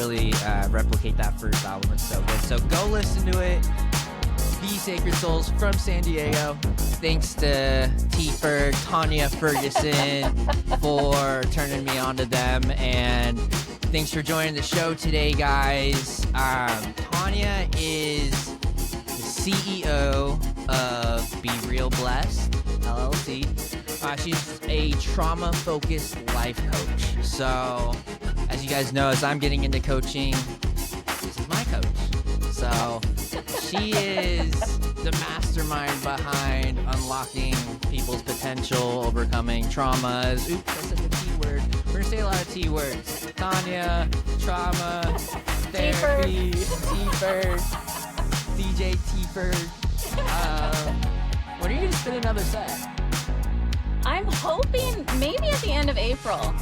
really replicate that first album. It's so good. So go listen to it. The Sacred Souls from San Diego. Thanks to Tonia Ferguson for turning me on to them, and thanks for joining the show today, guys. Tonia is the CEO of Be Real Blessed LLC. She's a trauma-focused life coach. So, as you guys know, as I'm getting into coaching, this is my coach. So, she is the mastermind behind unlocking people's potential, overcoming traumas. Oops, I said the T word. We're going to say a lot of T words. Tonia, trauma, therapy, T-Bird, DJ T-Bird. When are you going to spin another set? I'm hoping maybe at the end of April.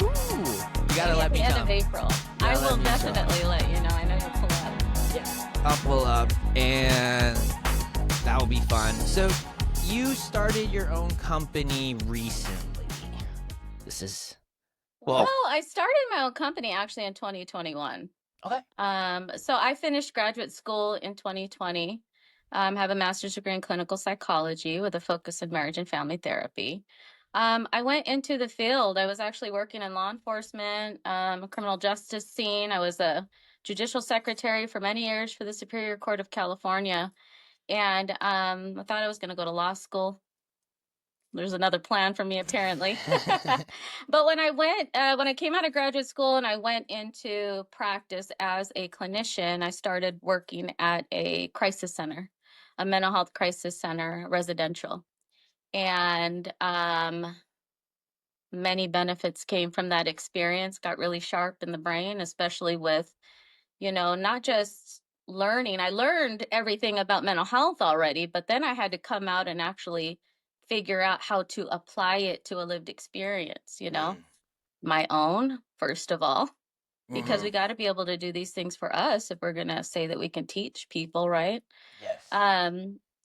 Ooh, you got to let me know. At the end of April. I will definitely let you know. I know you'll pull up. Yeah. I'll pull up, and that will be fun. So, you started your own company recently. This is... Well, I started my own company actually in 2021. Okay. So I finished graduate school in 2020. Have a master's degree in clinical psychology with a focus in marriage and family therapy. I went into the field. I was actually working in law enforcement, criminal justice scene. I was a judicial secretary for many years for the Superior Court of California. And I thought I was going to go to law school. There's another plan for me, apparently. But when I came out of graduate school and I went into practice as a clinician, I started working at a crisis center, a mental health crisis center, residential. And many benefits came from that experience, got really sharp in the brain, especially with, not just learning. I learned everything about mental health already, but then I had to come out and actually figure out how to apply it to a lived experience, my own, first of all, because we got to be able to do these things for us if we're going to say that we can teach people, right? Yes.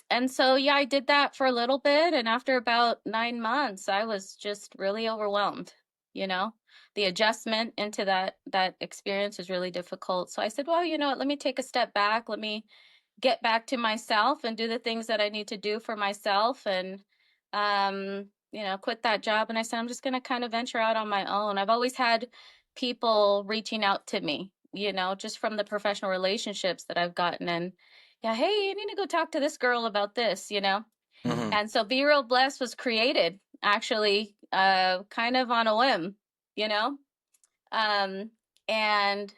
And so, I did that for a little bit. And after about 9 months, I was just really overwhelmed. The adjustment into that experience was really difficult. So I said, well, you know what, let me take a step back. Let me get back to myself and do the things that I need to do for myself, and quit that job. And I said, I'm just going to kind of venture out on my own. I've always had people reaching out to me, just from the professional relationships that I've gotten. And hey, you need to go talk to this girl about this, And so Be Real Blessed was created actually kind of on a whim, and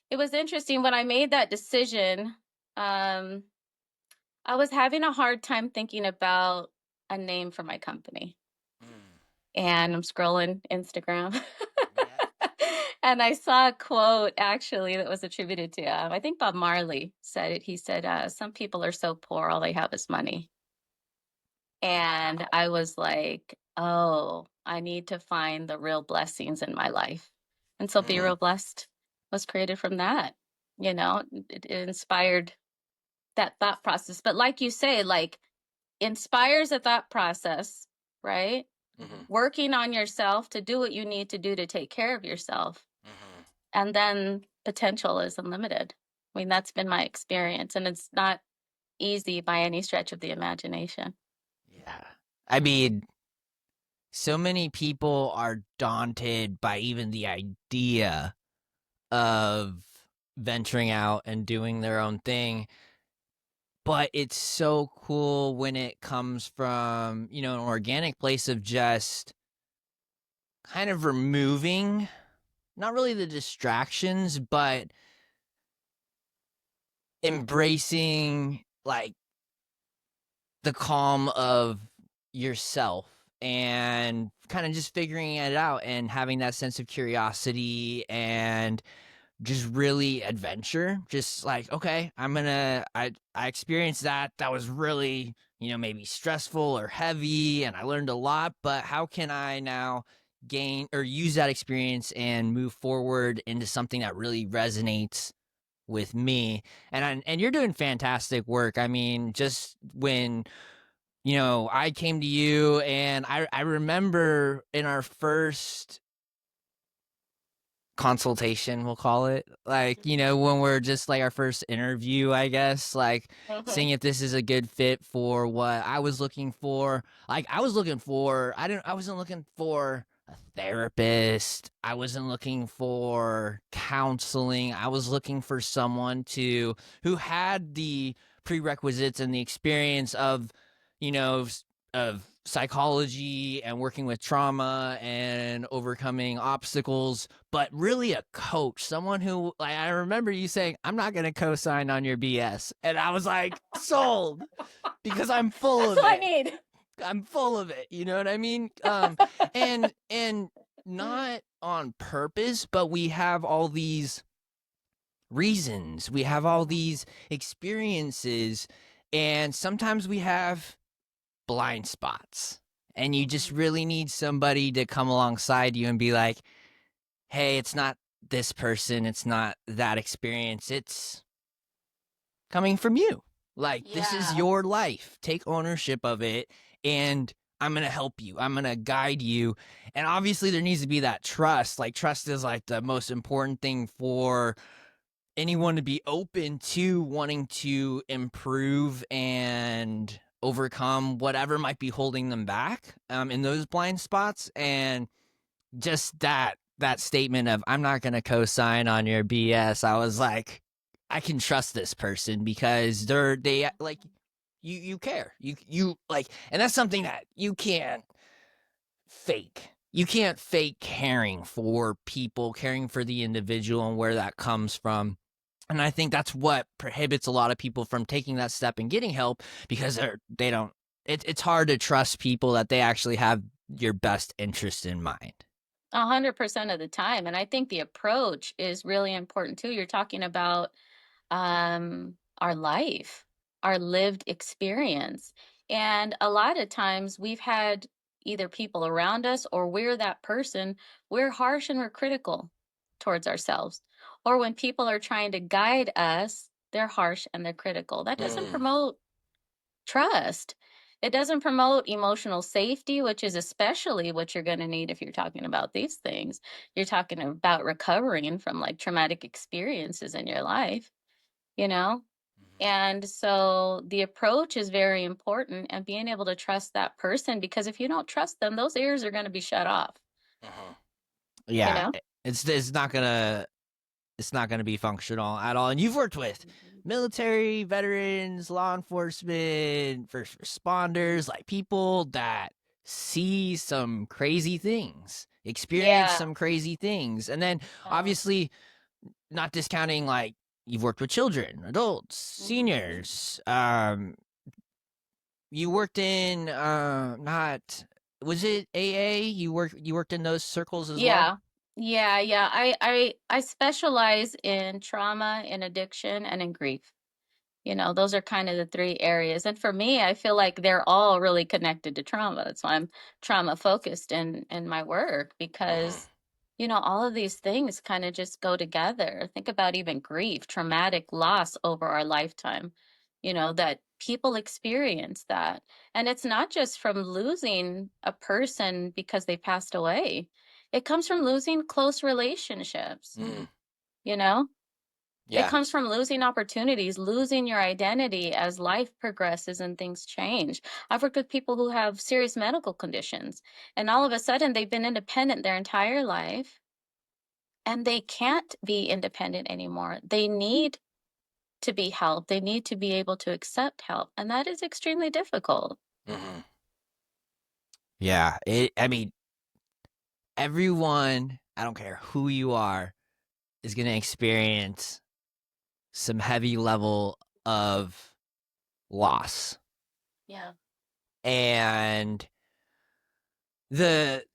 it was interesting when I made that decision. I was having a hard time thinking about a name for my company. And I'm scrolling Instagram. And I saw a quote actually that was attributed to, I think Bob Marley said it. He said, some people are so poor, all they have is money. And I was like, oh, I need to find the real blessings in my life. And so Be Real Blessed was created from that. It inspired that thought process. But like you say, inspires a thought process, right? Working on yourself to do what you need to do to take care of yourself. And then potential is unlimited. I mean, that's been my experience, and it's not easy by any stretch of the imagination. Yeah. I mean, so many people are daunted by even the idea of venturing out and doing their own thing. But it's so cool when it comes from, an organic place of just kind of removing, not really the distractions, but embracing the calm of yourself and kind of just figuring it out and having that sense of curiosity and just really adventure. Just okay, I experienced that was really, maybe stressful or heavy, and I learned a lot, but how can I now gain or use that experience and move forward into something that really resonates with me? And you're doing fantastic work. I mean, just when I came to you, and I remember in our first consultation, we'll call it. Like, when we're just like our first interview, I guess, like Mhm. seeing if this is a good fit for what I was looking for. Like I wasn't looking for a therapist. I wasn't looking for counseling. I was looking for someone who had the prerequisites and the experience of, you know, of psychology and working with trauma and overcoming obstacles, but really a coach, someone who, like, I remember you saying, I'm not going to co-sign on your BS. And I was like, sold, because I'm full That's of all I it. need. I'm full of it. You know what I mean? And not on purpose, but we have all these reasons. We have all these experiences, and sometimes we have blind spots. And you just really need somebody to come alongside you and be like, hey, it's not this person, it's not that experience, it's coming from you. Like, this is Yeah. your life. Take ownership of it, and I'm going to help you. I'm going to guide you. And obviously, there needs to be that trust. Like, trust is like the most important thing for anyone to be open to wanting to improve and overcome whatever might be holding them back in those blind spots. And just that statement of, I'm not going to co-sign on your BS, I was like, I can trust this person because they like, you care, you like, and that's something that you can't fake. You can't fake caring for people, caring for the individual and where that comes from. And I think that's what prohibits a lot of people from taking that step and getting help, because they don't, it's hard to trust people that they actually have your best interest in mind. 100% of the time. And I think the approach is really important too. You're talking about our life, our lived experience. And a lot of times we've had either people around us or we're that person, we're harsh and we're critical towards ourselves. Or when people are trying to guide us, they're harsh and they're critical. That doesn't Mm. promote trust. It doesn't promote emotional safety, which is especially what you're going to need if you're talking about these things. You're talking about recovering from like traumatic experiences in your life, you know? And so the approach is very important, and being able to trust that person, because if you don't trust them, those ears are going to be shut off, Mhm. you Yeah, know? it's not gonna be functional at all. And you've worked with military, veterans, law enforcement, first responders, like people that see some crazy things, experience Yeah. some crazy things, and then Uh, obviously not discounting, like, you've worked with children, adults, mhm. seniors. You worked in not was it AA? You worked in those circles as well. Yeah. Yeah. I specialize in trauma, in addiction, and in grief. You know, those are kind of the three areas. And for me, I feel like they're all really connected to trauma. That's why I'm trauma focused in my work, Mhm. because, you know, all of these things kind of just go together. Think about even grief, traumatic loss over our lifetime, you know, that people experience that. And it's not just from losing a person because they passed away. It comes from losing close relationships, Mm. you know? It Yeah. comes from losing opportunities, losing your identity as life progresses and things change. I've worked with people who have serious medical conditions, and all of a sudden they've been independent their entire life and they can't be independent anymore. They need to be helped. They need to be able to accept help, and that is extremely difficult. Mhm. Yeah. I mean, everyone, I don't care who you are, is going to experience some heavy level of loss. Yeah. And the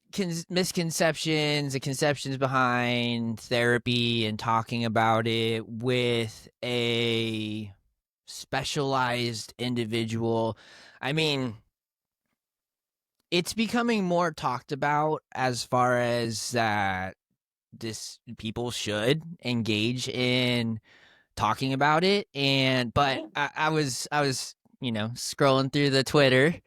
misconceptions, the conceptions behind therapy and talking about it with a specialized individual. I mean, it's becoming more talked about as far as that this people should engage in talking about it. And but Mhm. I was scrolling through the Twitter,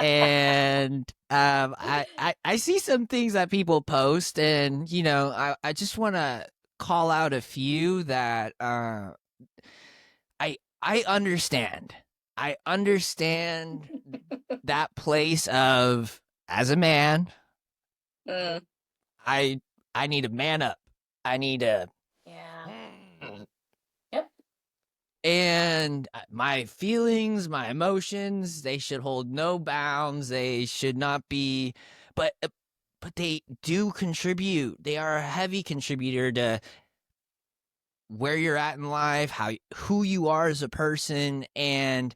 And I see some things that people post, and I just want to call out a few that I understand. I understand that place of, as a man, Mm, I I need to man up. I need to. yeah. Yep. And my feelings, my emotions, they should hold no bounds. They should not be, but they do contribute. They are a heavy contributor to where you're at in life, who you are as a person. And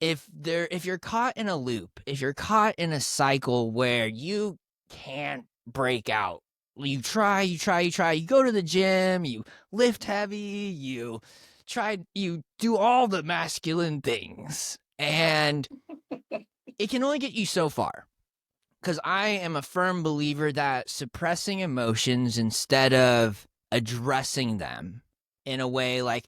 Yeah. if you're caught in a loop, if you're caught in a cycle where you can't break out, you try, you go to the gym, you lift heavy, you do all the masculine things, and it can only get you so far. Because I am a firm believer that suppressing emotions instead of addressing them in a way, like,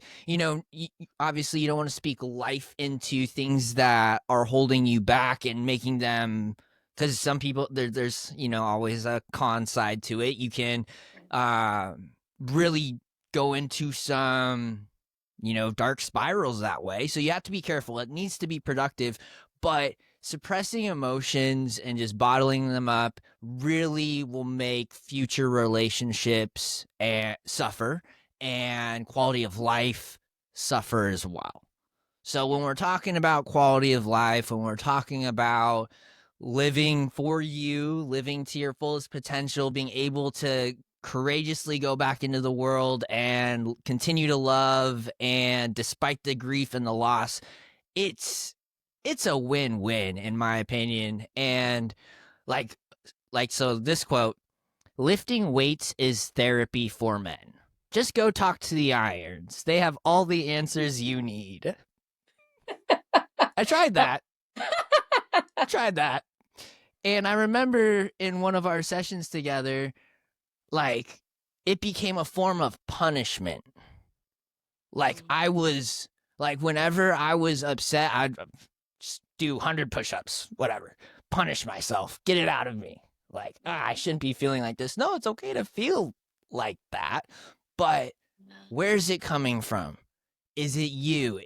obviously you don't want to speak life into things that are holding you back and making them, because some people, there's always a con side to it. You can uh, really go into some dark spirals that way, so you have to be careful. It needs to be productive, but suppressing emotions and just bottling them up really will make future relationships suffer, and quality of life suffer as well. So when we're talking about quality of life, when we're talking about living for you, living to your fullest potential, being able to courageously go back into the world and continue to love, and despite the grief and the loss, it's a win-win in my opinion. And like so this quote, lifting weights is therapy for men. Just go talk to the irons. They have all the answers you need. I tried that. And I remember in one of our sessions together, like, it became a form of punishment. Like, I was, like, whenever I was upset, I'd just do 100 push-ups, whatever, punish myself, get it out of me. Like, I shouldn't be feeling like this. No, it's okay to feel like that, but where's it coming from? Is it you?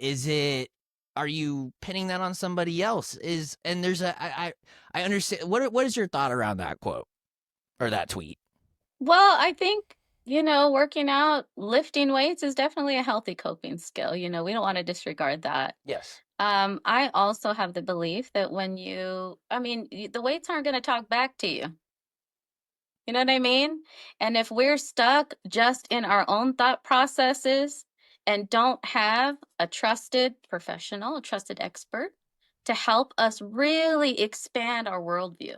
Are you pinning that on somebody else? And there's I understand. What is your thought around that quote or that tweet? Well, I think, working out, lifting weights is definitely a healthy coping skill. We don't want to disregard that. Yes. I also have the belief that the weights aren't going to talk back to you. You know what I mean? And if we're stuck just in our own thought processes and don't have a trusted professional, a trusted expert to help us really expand our worldview,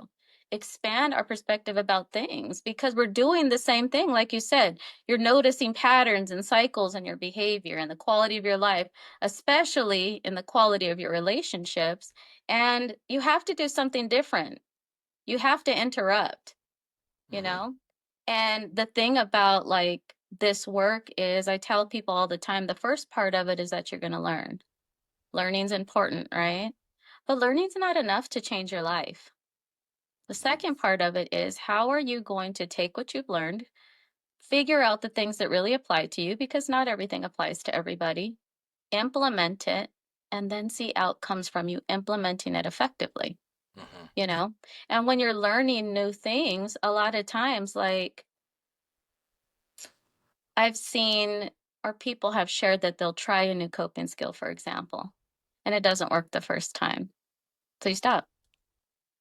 expand our perspective about things, because we're doing the same thing. Like you said, you're noticing patterns and cycles in your behavior and the quality of your life, especially in the quality of your relationships. And you have to do something different. You have to interrupt, you know? And the thing about like this work is I tell people all the time, the first part of it is that you're going to learn. Learning's important, right? But learning's not enough to change your life. The second part of it is how are you going to take what you've learned, figure out the things that really apply to you, because not everything applies to everybody, implement it, and then see outcomes from you implementing it effectively, you know? And when you're learning new things, a lot of times, like, I've seen or people have shared that they'll try a new coping skill, for example, and it doesn't work the first time. So you stop.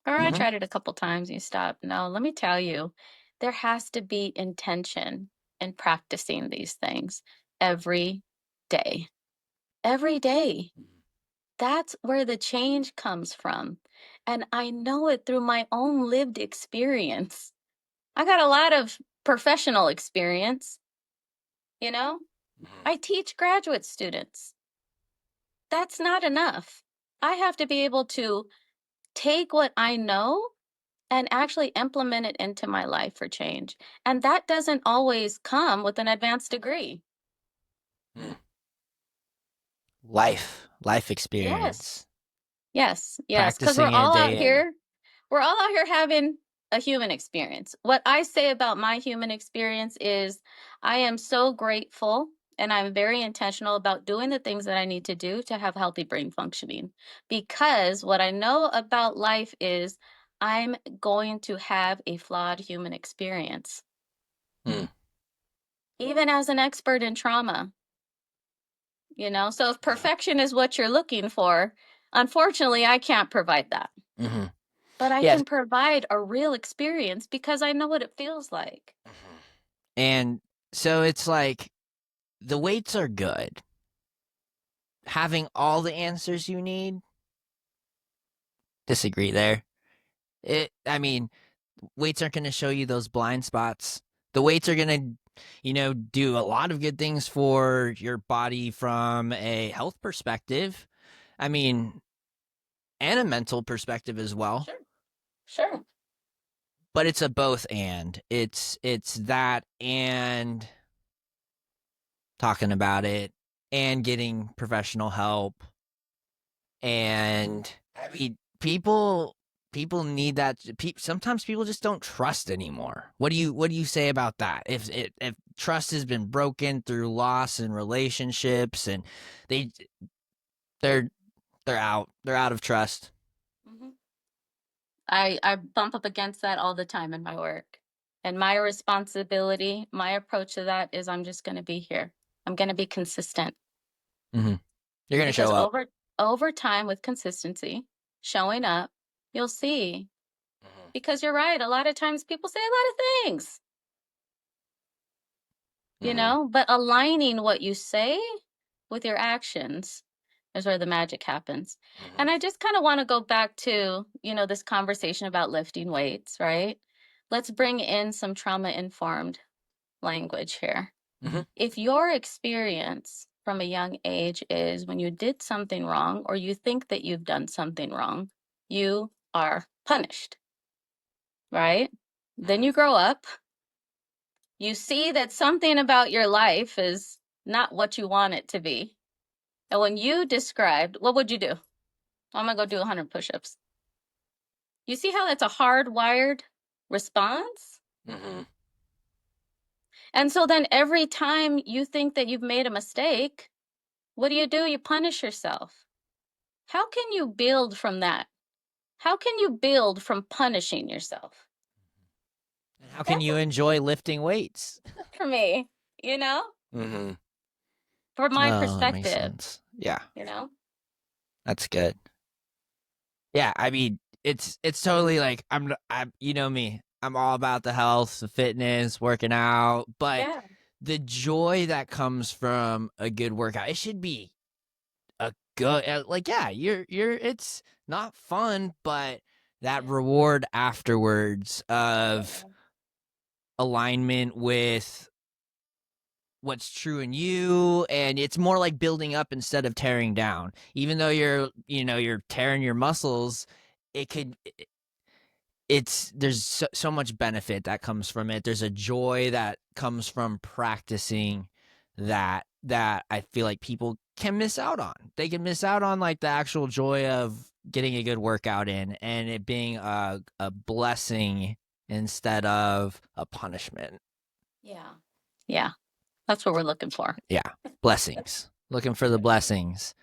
Or I Mm-hmm. tried it a couple times, you stop. No, let me tell you, there has to be intention in practicing these things every day. Every day. That's where the change comes from. And I know it through my own lived experience. I got a lot of professional experience, you know? I teach graduate students. That's not enough. I have to be able to take what I know and actually implement it into my life for change. And that doesn't always come with an advanced degree. Life Yes. experience. Yes, because practicing it day in. we're all out here having a human experience. What I say about my human experience is I am so grateful and I'm very intentional about doing the things that I need to do to have healthy brain functioning. Because what I know about life is I'm going to have a flawed human experience. Mm. Even as an expert in trauma, so if perfection is what you're looking for, unfortunately, I can't provide that. Mm-hmm. But I Yes. can provide a real experience because I know what it feels like. Mm-hmm. And so it's like the weights are good. Having all the answers you need, disagree there. I mean, weights aren't going to show you those blind spots. The weights are going to, do a lot of good things for your body from a health perspective. I mean, and a mental perspective as well. Sure. Sure. But it's a both and. It's that and talking about it and getting professional help. And I mean, people need that. Sometimes people just don't trust anymore. What do you say about that? If trust has been broken through loss in relationships, and they they're they're out of trust. hmm I bump up against that all the time in my work. And my responsibility, my approach to that is I'm just going to be here. I'm going to be consistent Mm-hmm. You're gonna because show up. over time with consistency, showing up, you'll see. Mm-hmm. Because you're right, a lot of times people say a lot of things, Mm-hmm. but aligning what you say with your actions is where the magic happens. Mm-hmm. And I just kind of want to go back to, this conversation about lifting weights, right? Let's bring in some trauma informed language here. Mm-hmm. If your experience from a young age is when you did something wrong or you think that you've done something wrong, you are punished, right? Then you grow up, you see that something about your life is not what you want it to be. And when you described, what would you do? I'm gonna go do 100 push-ups. You see how that's a hardwired response? Mm-hmm. And so then every time you think that you've made a mistake, what do? You punish yourself. How can you build from that? How can you build from punishing yourself? And how can That's you enjoy lifting weights? for me, you know, Mm-hmm. from my Oh, that makes perspective, sense. Yeah, you know? that's good. Yeah, I mean, it's totally like I'm you know me. I'm all about the health, the fitness, working out, but Yeah. the joy that comes from a good workout, it should be a good like yeah, you're it's not fun, but that Yeah. reward afterwards of Yeah. alignment with what's true in you, and it's more like building up instead of tearing down. Even though you're tearing your muscles, it could it's there's so much benefit that comes from it. There's a joy that comes from practicing that I feel like people can miss out on. They can miss out on like the actual joy of getting a good workout in and it being a blessing instead of a punishment. Yeah. Yeah. That's what we're looking for. Yeah, blessings. Looking for the blessings.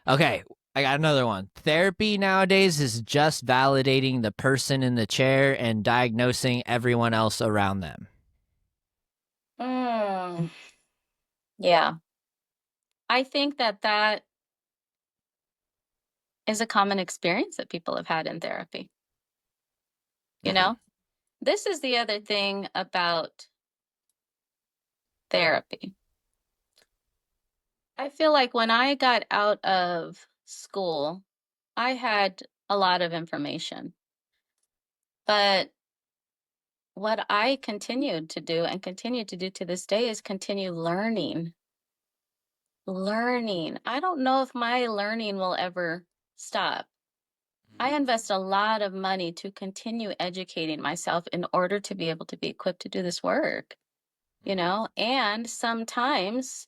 Okay, I got another one. Therapy nowadays is just validating the person in the chair and diagnosing everyone else around them. Mm, yeah. I think that is a common experience that people have had in therapy. You Mm-hmm. know, this is the other thing about therapy. I feel like when I got out of school, I had a lot of information. But what I continued to do and continue to do to this day is continue learning. Learning. I don't know if my learning will ever stop. I invest a lot of money to continue educating myself in order to be able to be equipped to do this work, and sometimes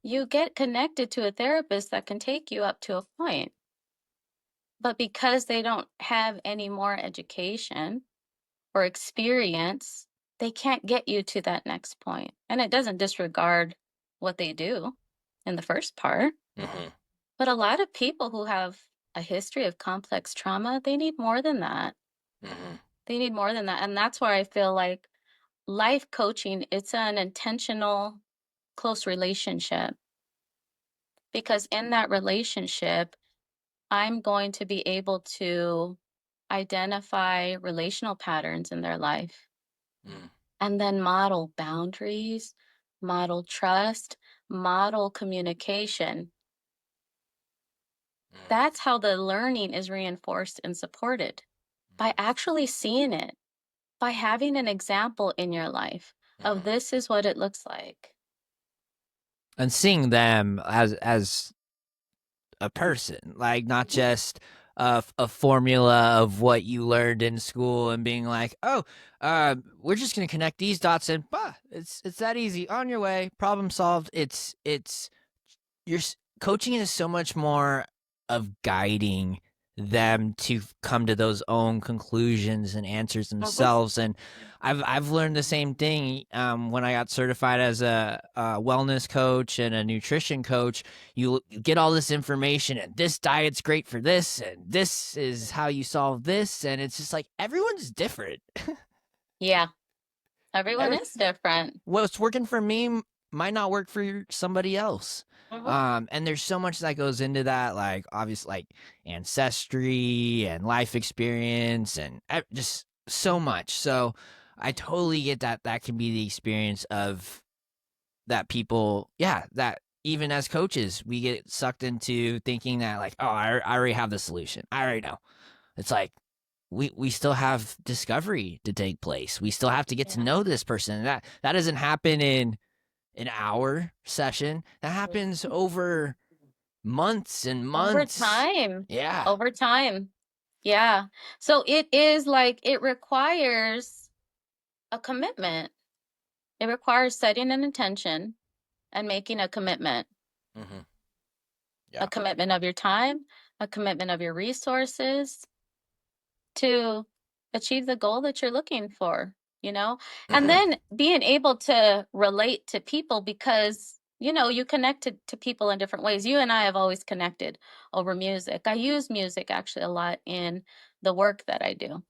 you get connected to a therapist that can take you up to a point. But because they don't have any more education or experience, they can't get you to that next point. And it doesn't disregard what they do in the first part. Mm-hmm. But a lot of people who have a history of complex trauma, they need more than that. Mm-hmm. They need more than that. And that's where I feel like life coaching, it's an intentional, close relationship. Because in that relationship, I'm going to be able to identify relational patterns in their life Mm-hmm. and then model boundaries, model trust, model communication. That's how the learning is reinforced and supported, by actually seeing it, by having an example in your life of this is what it looks like. And seeing them as a person, like not just a formula of what you learned in school and being like, oh, we're just gonna connect these dots and it's that easy, on your way, problem solved. It's your coaching is so much more of guiding them to come to those own conclusions and answers themselves. And I've learned the same thing when I got certified as a wellness coach and a nutrition coach. You get all this information, and this diet's great for this, and this is how you solve this, and it's just like everyone's different. Yeah, everyone is different. What's working for me might not work for somebody else. And there's so much that goes into that, like obviously like ancestry and life experience and just so much. So I totally get that that can be the experience of that people, yeah, that even as coaches, we get sucked into thinking that like, oh, I already have the solution. I already know. It's like we still have discovery to take place. We still have to get to know this person. That doesn't happen in an hour session. That happens over months and months. Over time. Yeah. Over time. Yeah. So it is like it requires a commitment. It requires setting an intention and making a commitment. Mm-hmm. A commitment of your time, a commitment of your resources to achieve the goal that you're looking for, you know? And then being able to relate to people because, you know, you connect to people in different ways. You and I have always connected over music. I use music actually a lot in the work that I do.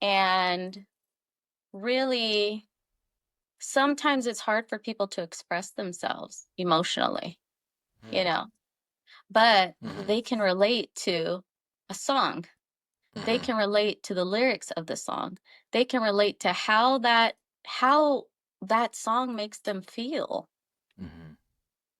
And really, sometimes it's hard for people to express themselves emotionally, you know, but they can relate to a song. They can relate to the lyrics of the song. They can relate to how that song makes them feel, you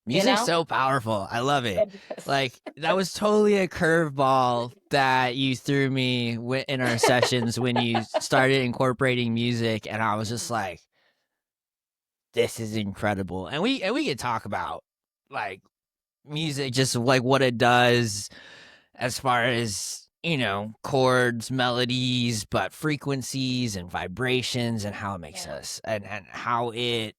Music's know? so powerful. I love it. Yes. Like that was totally a curveball that you threw me in our sessions when you started incorporating music, and I was just like, "This is incredible." And we could talk about like music, just like what it does as far as chords, melodies, but frequencies and vibrations, and how it makes us and how it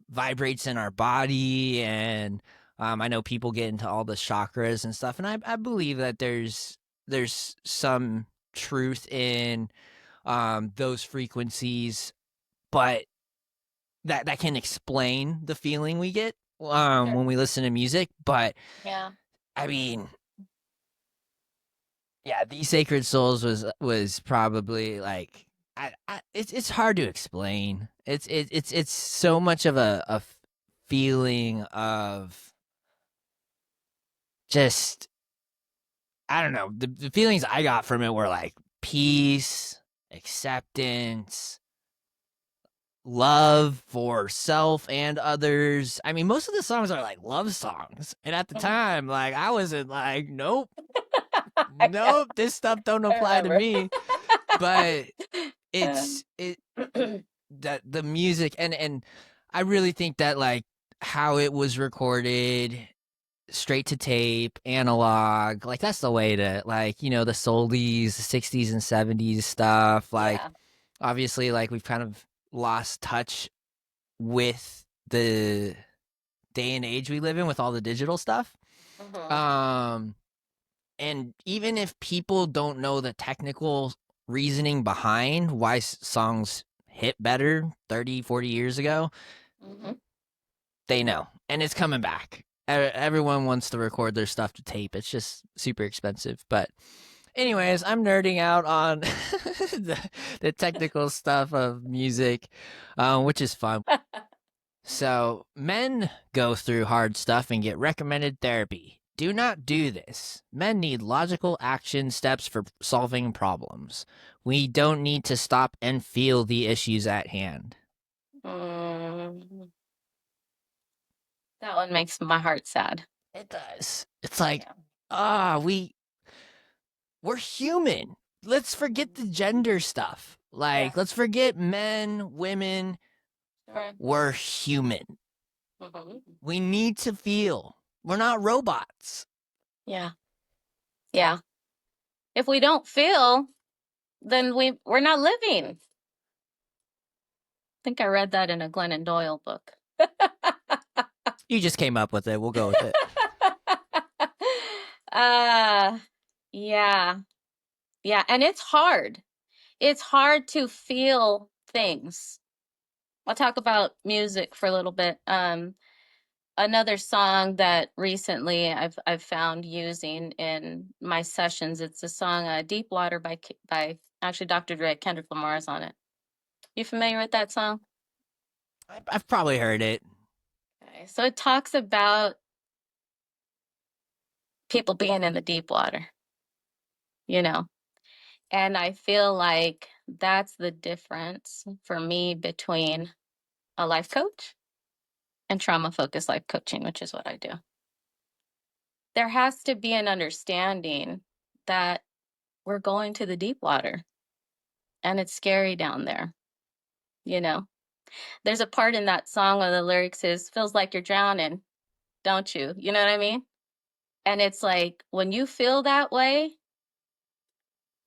vibrates in our body. And I know people get into all the chakras and stuff, and I believe that there's some truth in those frequencies, but that can explain the feeling we get when we listen to music. But Yeah. I mean, yeah, These Sacred Souls was probably like it's hard to explain. It's so much of a feeling of just, I don't know, the feelings I got from it were like peace, acceptance, love for self and others. I mean, most of the songs are like love songs, and at the time, like I wasn't like, nope, nope, this stuff don't apply to me. But it that the music, and I really think that like how it was recorded, straight to tape, analog, like that's the way to, like, the soldies, the 60s and 70s stuff. Like obviously, like we've kind of lost touch with the day and age we live in with all the digital stuff. And even if people don't know the technical reasoning behind why songs hit better 30, 40 years ago, they know. And it's coming back. Everyone wants to record their stuff to tape. It's just super expensive. But anyways, I'm nerding out on the technical stuff of music, which is fun. So men go through hard stuff and get recommended therapy. Do not do this. Men need logical action steps for solving problems. We don't need to stop and feel the issues at hand. That one makes my heart sad. It does. It's like, we're human. Let's forget the gender stuff. Like, let's forget men, women. Sure. We're human. We need to feel. We're not robots. Yeah. Yeah. If we don't feel, then we're not living. I think I read that in a Glennon Doyle book. You just came up with it. We'll go with it. Yeah. Yeah. And it's hard. It's hard to feel things. I'll talk about music for a little bit. Another song that recently I've found using in my sessions, it's the song Deep Water by actually Dr. Dre, Kendrick Lamar's on it. You familiar with that song? I've probably heard it. Okay, so it talks about people being in the deep water, you know, and I feel like that's the difference for me between a life coach and trauma-focused life coaching, which is what I do. There has to be an understanding that we're going to the deep water and it's scary down there, you know. There's a part in that song where the lyrics is, feels like you're drowning, don't you? You know what I mean? And it's like, when you feel that way,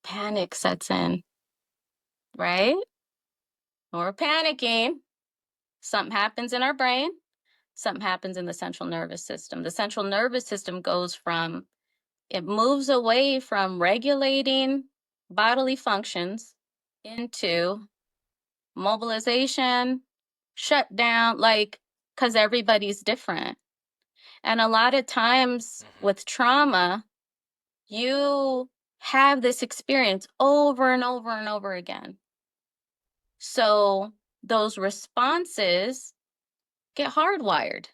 panic sets in, right? When we're panicking, something happens in our brain, something happens in the central nervous system. The central nervous system it moves away from regulating bodily functions into mobilization, shutdown, because everybody's different. And a lot of times with trauma, you have this experience over and over and over again. So those responses get hardwired.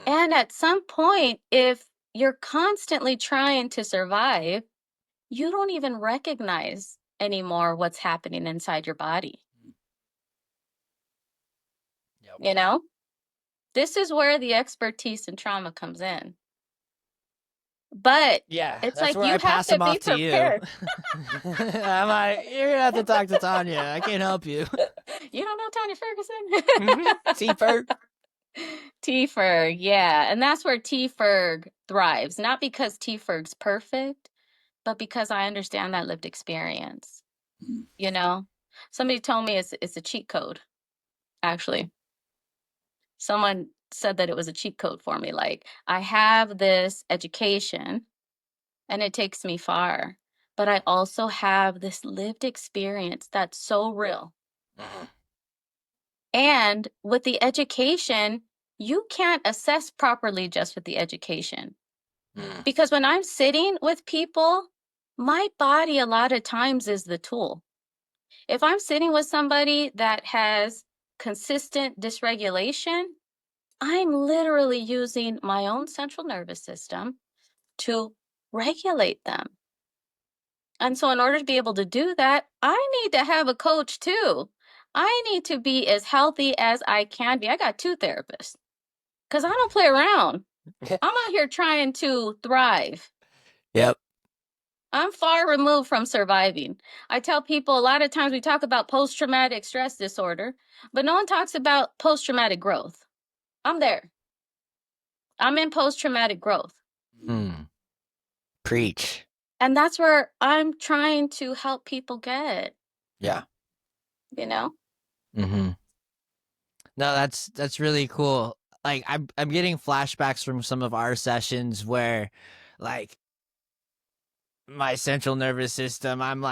And at some point, if you're constantly trying to survive, you don't even recognize anymore what's happening inside your body. Yep. You know, this is where the expertise in trauma comes in. But yeah, it's that's like where you I pass have them to be off to prepared. I'm like, you're gonna have to talk to Tonya. I can't help you. You don't know Tonia Ferguson? T-Ferg. T-Ferg, yeah. And that's where T-Ferg thrives. Not because T-Ferg's perfect, but because I understand that lived experience. You know? Somebody told me it's a cheat code, actually. Someone said that it was a cheat code for me. Like, I have this education and it takes me far, but I also have this lived experience that's so real. And with the education, you can't assess properly just with the education. Because when I'm sitting with people, my body a lot of times is the tool. If I'm sitting with somebody that has consistent dysregulation, I'm literally using my own central nervous system to regulate them. And so in order to be able to do that, I need to have a coach too. I need to be as healthy as I can be. I got 2 therapists because I don't play around. I'm out here trying to thrive. Yep. I'm far removed from surviving. I tell people a lot of times we talk about post-traumatic stress disorder, but no one talks about post-traumatic growth. I'm there. I'm in post-traumatic growth. Preach. And that's where I'm trying to help people get. Yeah. You know? No, that's really cool. Like I'm getting flashbacks from some of our sessions where like my central nervous system. I'm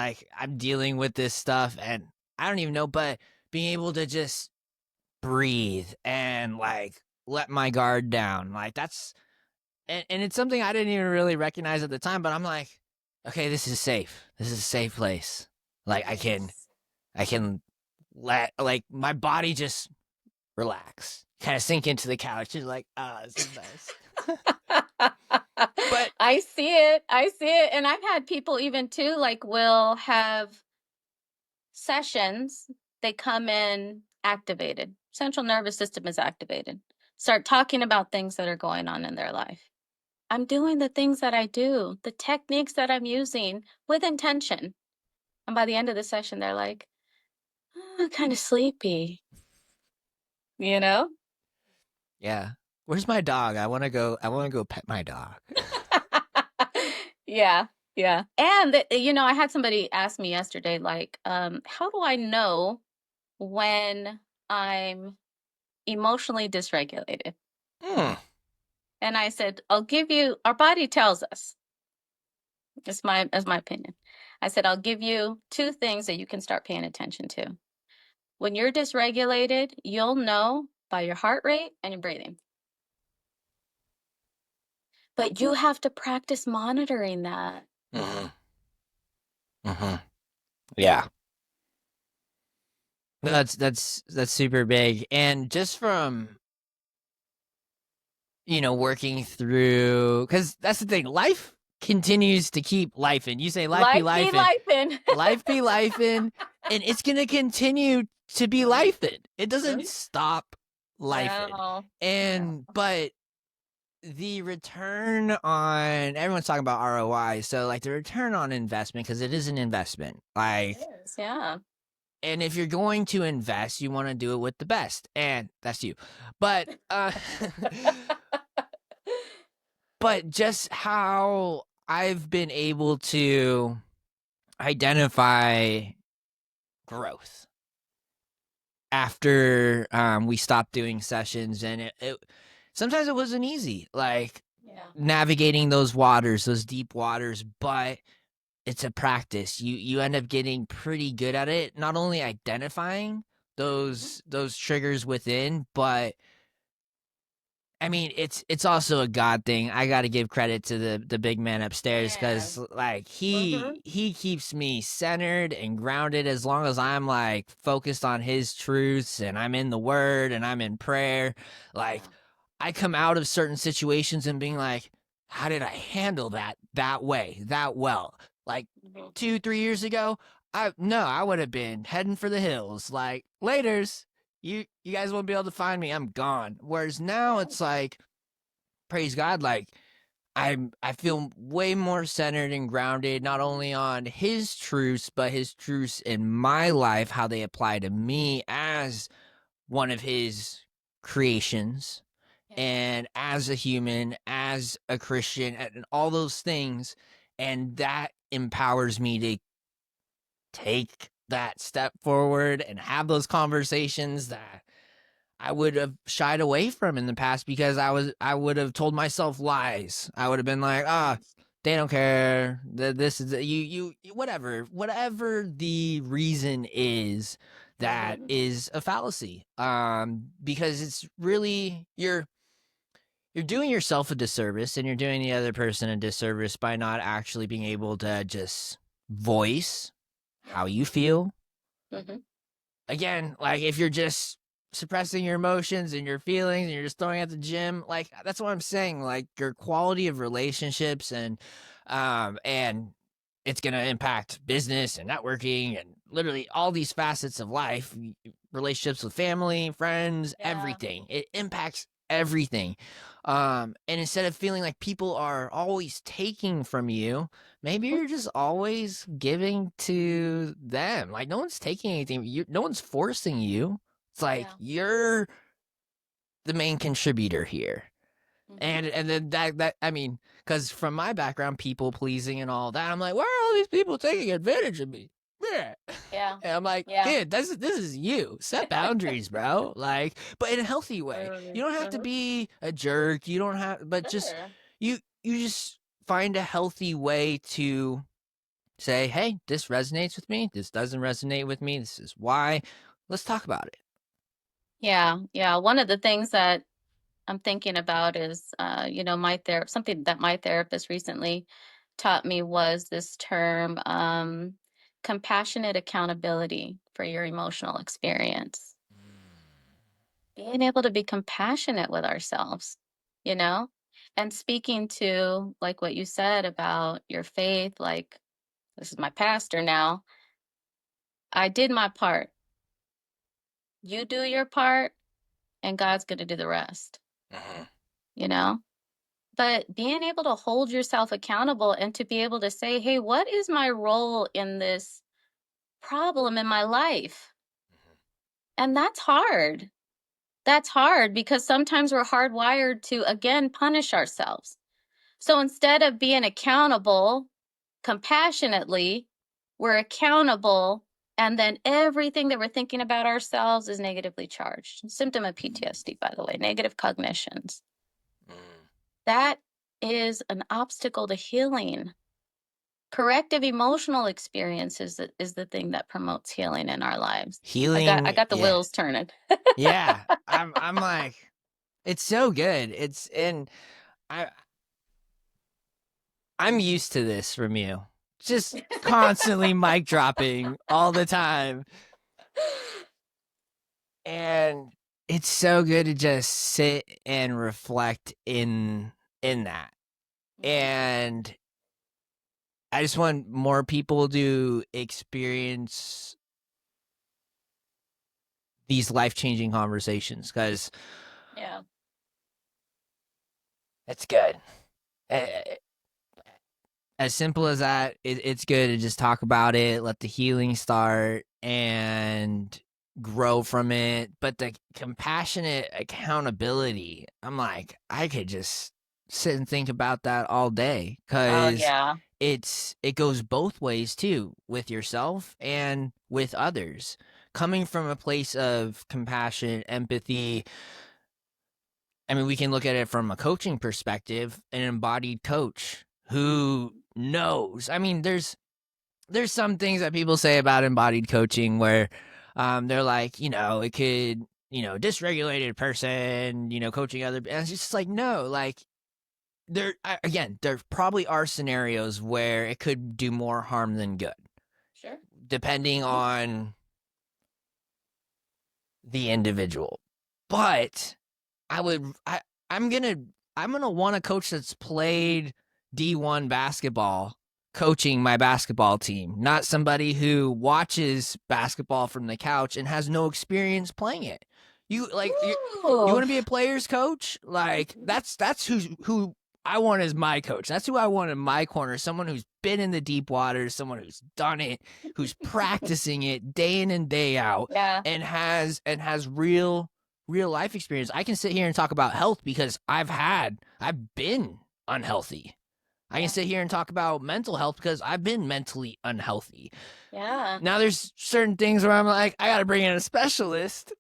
dealing with this stuff, and I don't even know, but being able to just breathe and like let my guard down, like that's, and it's something I didn't even really recognize at the time, but I'm like, okay, this is safe. This is a safe place. Like Yes. I can let like my body just relax, kind of sink into the couch. It's like, this is nice. But I see it. I see it. And I've had people even too, like, will have sessions, they come in activated. Central nervous system is activated. Start talking about things that are going on in their life. I'm doing the things that I do, the techniques that I'm using with intention. And by the end of the session, they're like, kind of sleepy, you know? yeah, where's my dog? I want to go. I want to go pet my dog. Yeah, yeah. And, I had somebody ask me yesterday, like, how do I know when I'm emotionally dysregulated? Hmm. And I said, our body tells us. That's my opinion. I said, I'll give you two things that you can start paying attention to. When you're dysregulated, you'll know by your heart rate and your breathing. But you have to practice monitoring that. Mm-hmm. Mm-hmm. Yeah. That's super big. And just from, working through, because that's the thing, life continues to keep life in. You say life be Life life be in, lifing. life be life in, and it's gonna continue to be life in. It doesn't stop life in. No. And but the return on, everyone's talking about ROI, so like the return on investment, because it is an investment. Like, It is, yeah. and if you're going to invest, you want to do it with the best, and that's you. But but just how I've been able to identify growth after we stopped doing sessions, and it sometimes it wasn't easy, like Yeah. navigating those waters, those deep waters, but it's a practice. You end up getting pretty good at it, not only identifying those triggers within, but I mean, it's also a God thing. I got to give credit to the big man upstairs, because like he keeps me centered and grounded as long as I'm like focused on his truths and I'm in the word and I'm in prayer. Like, I come out of certain situations and being like, how did I handle that way, that well? Like 2-3 years ago, I would have been heading for the hills. Like, laters. You guys won't be able to find me. I'm gone. Whereas now it's like, praise God, like I feel way more centered and grounded, not only on his truths, but his truths in my life, how they apply to me as one of his creations, and as a human, as a Christian, and all those things. And that empowers me to take that step forward and have those conversations that I would have shied away from in the past, because I would have told myself lies. I would have been like, they don't care. This is you whatever the reason is, that is a fallacy. Because it's really, you're doing yourself a disservice, and you're doing the other person a disservice by not actually being able to just voice how you feel. Again, like if you're just suppressing your emotions and your feelings and you're just throwing at the gym, like that's what I'm saying. Like, your quality of relationships and it's gonna impact business and networking and literally all these facets of life, relationships with family, friends, everything. It impacts everything. And instead of feeling like people are always taking from you, maybe you're just always giving to them. Like, no one's taking anything. No one's forcing you. It's like, you're the main contributor here. And then that I mean, because from my background, people pleasing and all that, I'm like, why are all these people taking advantage of me? Yeah. And I'm like, kid, this is you. Set boundaries, bro. Like, but in a healthy way. You don't have to be a jerk. You don't have, but just you just find a healthy way to say, hey, this resonates with me. This doesn't resonate with me. This is why. Let's talk about it. Yeah. One of the things that I'm thinking about is, something that my therapist recently taught me was this term, compassionate accountability for your emotional experience. Being able to be compassionate with ourselves, you know, and speaking to like what you said about your faith, like this is my pastor now. I did my part. You do your part, and God's going to do the rest, Mhm. you know? But being able to hold yourself accountable and to be able to say, hey, what is my role in this problem in my life? And that's hard. That's hard because sometimes we're hardwired to, again, punish ourselves. So instead of being accountable compassionately, we're accountable. And then everything that we're thinking about ourselves is negatively charged. Symptom of PTSD, by the way, negative cognitions. That is an obstacle to healing. Corrective emotional experiences is the thing that promotes healing in our lives. I Healing, got the yeah. wheels turning. Yeah. I'm like, it's so good. I'm used to this from you. Just constantly mic dropping all the time. And it's so good to just sit and reflect in that. And I just want more people to experience these life-changing conversations because Yeah. it's good. As simple as that, it's good to just talk about it, let the healing start, and grow from it. But the compassionate accountability, I'm like, I could just sit and think about that all day Oh, because yeah. it goes both ways too, with yourself and with others. Coming from a place of compassion, empathy, I mean, we can look at it from a coaching perspective, an embodied coach who knows. I mean, there's some things that people say about embodied coaching where they're like, it could, dysregulated person, coaching other, and it's just like, no, like again, there probably are scenarios where it could do more harm than good. Sure. Depending on the individual. But I would I'm gonna want a coach that's played D1 basketball coaching my basketball team, not somebody who watches basketball from the couch and has no experience playing it. You want to be a player's coach? Like that's who I want as my coach. That's who I want in my corner. Someone who's been in the deep waters, someone who's done it, who's practicing it day in and day out, Yeah. and has real life experience. I can sit here and talk about health because I've been unhealthy. I can sit here and talk about mental health because I've been mentally unhealthy. Yeah. Now there's certain things where I'm like, I got to bring in a specialist.